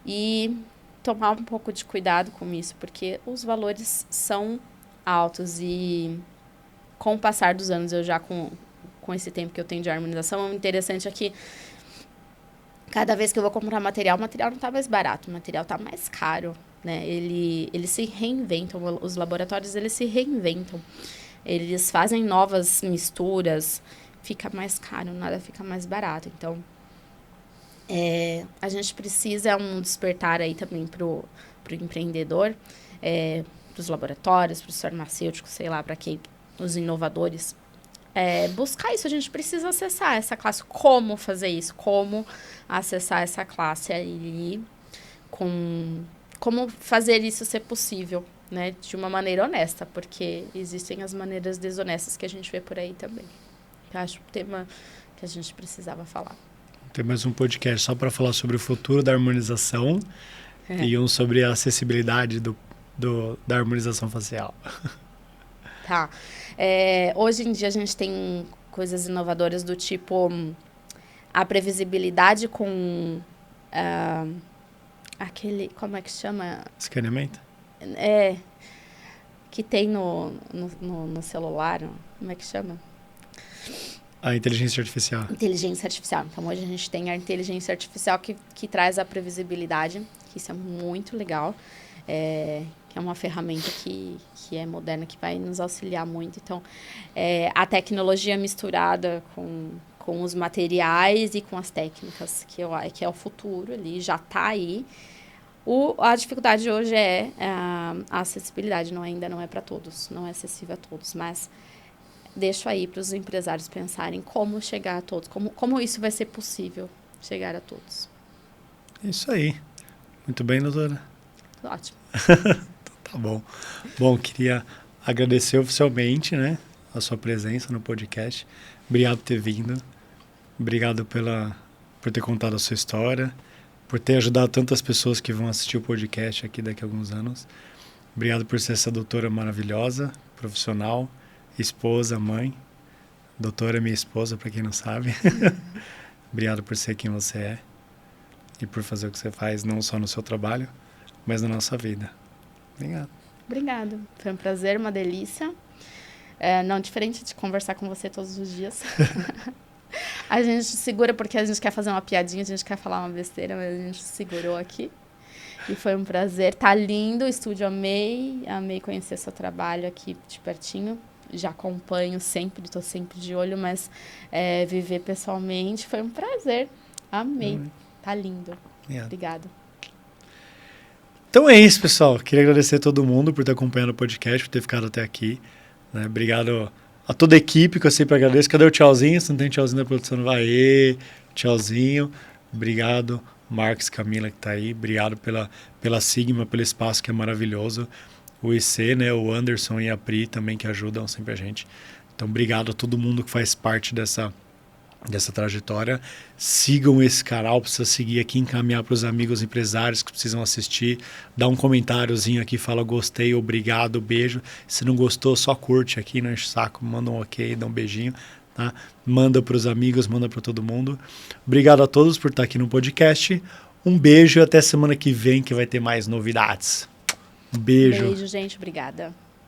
[SPEAKER 2] E tomar um pouco de cuidado com isso, porque os valores são altos. E com o passar dos anos, eu já com esse tempo que eu tenho de harmonização, o interessante é que cada vez que eu vou comprar material, o material não está mais barato, o material está mais caro. Né? Eles se reinventam, os laboratórios eles se reinventam, eles fazem novas misturas, fica mais caro, nada fica mais barato. Então, a gente precisa despertar aí também pro empreendedor, pros laboratórios, pros farmacêuticos, sei lá, para quem, os inovadores, buscar isso. A gente precisa acessar essa classe. Como fazer isso? Como acessar essa classe aí como fazer isso ser possível, né? De uma maneira honesta, porque existem as maneiras desonestas que a gente vê por aí também. Eu acho um tema que a gente precisava falar.
[SPEAKER 1] Tem mais um podcast só para falar sobre o futuro da harmonização e um sobre a acessibilidade da harmonização facial.
[SPEAKER 2] Tá. Hoje em dia a gente tem coisas inovadoras do tipo a previsibilidade com... como é que chama?
[SPEAKER 1] Escaneamento?
[SPEAKER 2] Que tem no celular, como é que chama?
[SPEAKER 1] A inteligência artificial.
[SPEAKER 2] Inteligência artificial. Então, hoje a gente tem a inteligência artificial que traz a previsibilidade, que isso é muito legal, que é uma ferramenta que é moderna, que vai nos auxiliar muito. Então, a tecnologia misturada com os materiais e com as técnicas, que é o futuro ali, já está aí. A dificuldade hoje é a acessibilidade, ainda não é para todos, não é acessível a todos, mas deixo aí para os empresários pensarem como chegar a todos, como isso vai ser possível chegar a todos.
[SPEAKER 1] Isso aí. Muito bem, doutora.
[SPEAKER 2] Ótimo.
[SPEAKER 1] Tá bom. Bom, queria agradecer oficialmente, né, a sua presença no podcast. Obrigado por ter vindo. Obrigado por ter contado a sua história, por ter ajudado tantas pessoas que vão assistir o podcast aqui daqui a alguns anos. Obrigado por ser essa doutora maravilhosa, profissional, esposa, mãe. Doutora é minha esposa, para quem não sabe. Obrigado por ser quem você é e por fazer o que você faz, não só no seu trabalho, mas na nossa vida. Obrigado.
[SPEAKER 2] Obrigado. Foi um prazer, uma delícia. Não diferente de conversar com você todos os dias. A gente segura porque a gente quer fazer uma piadinha, a gente quer falar uma besteira, mas a gente segurou aqui. E foi um prazer. Tá lindo o estúdio, amei. Amei conhecer seu trabalho aqui de pertinho. Já acompanho sempre, tô sempre de olho, mas viver pessoalmente foi um prazer. Amei. Tá lindo. Obrigada.
[SPEAKER 1] Então é isso, pessoal. Queria agradecer a todo mundo por ter acompanhado o podcast, por ter ficado até aqui. Né? Obrigado a toda a equipe, que eu sempre agradeço. Cadê o tchauzinho? Se não tem tchauzinho da produção, vai. Tchauzinho. Obrigado, Marcos, Camila, que está aí. Obrigado pela Sigma, pelo espaço que é maravilhoso. O IC, né? O Anderson e a Pri também, que ajudam sempre a gente. Então, obrigado a todo mundo que faz parte dessa trajetória. Sigam esse canal, precisa seguir aqui, encaminhar para os amigos empresários que precisam assistir, dá um comentáriozinho aqui, fala gostei, obrigado, beijo. Se não gostou, só curte aqui, não enche o saco, manda um ok, dá um beijinho, tá? Manda para os amigos, manda para todo mundo. Obrigado a todos por estar aqui no podcast. Um beijo e até semana que vem, que vai ter mais novidades. Um beijo.
[SPEAKER 2] Beijo, gente. Obrigada.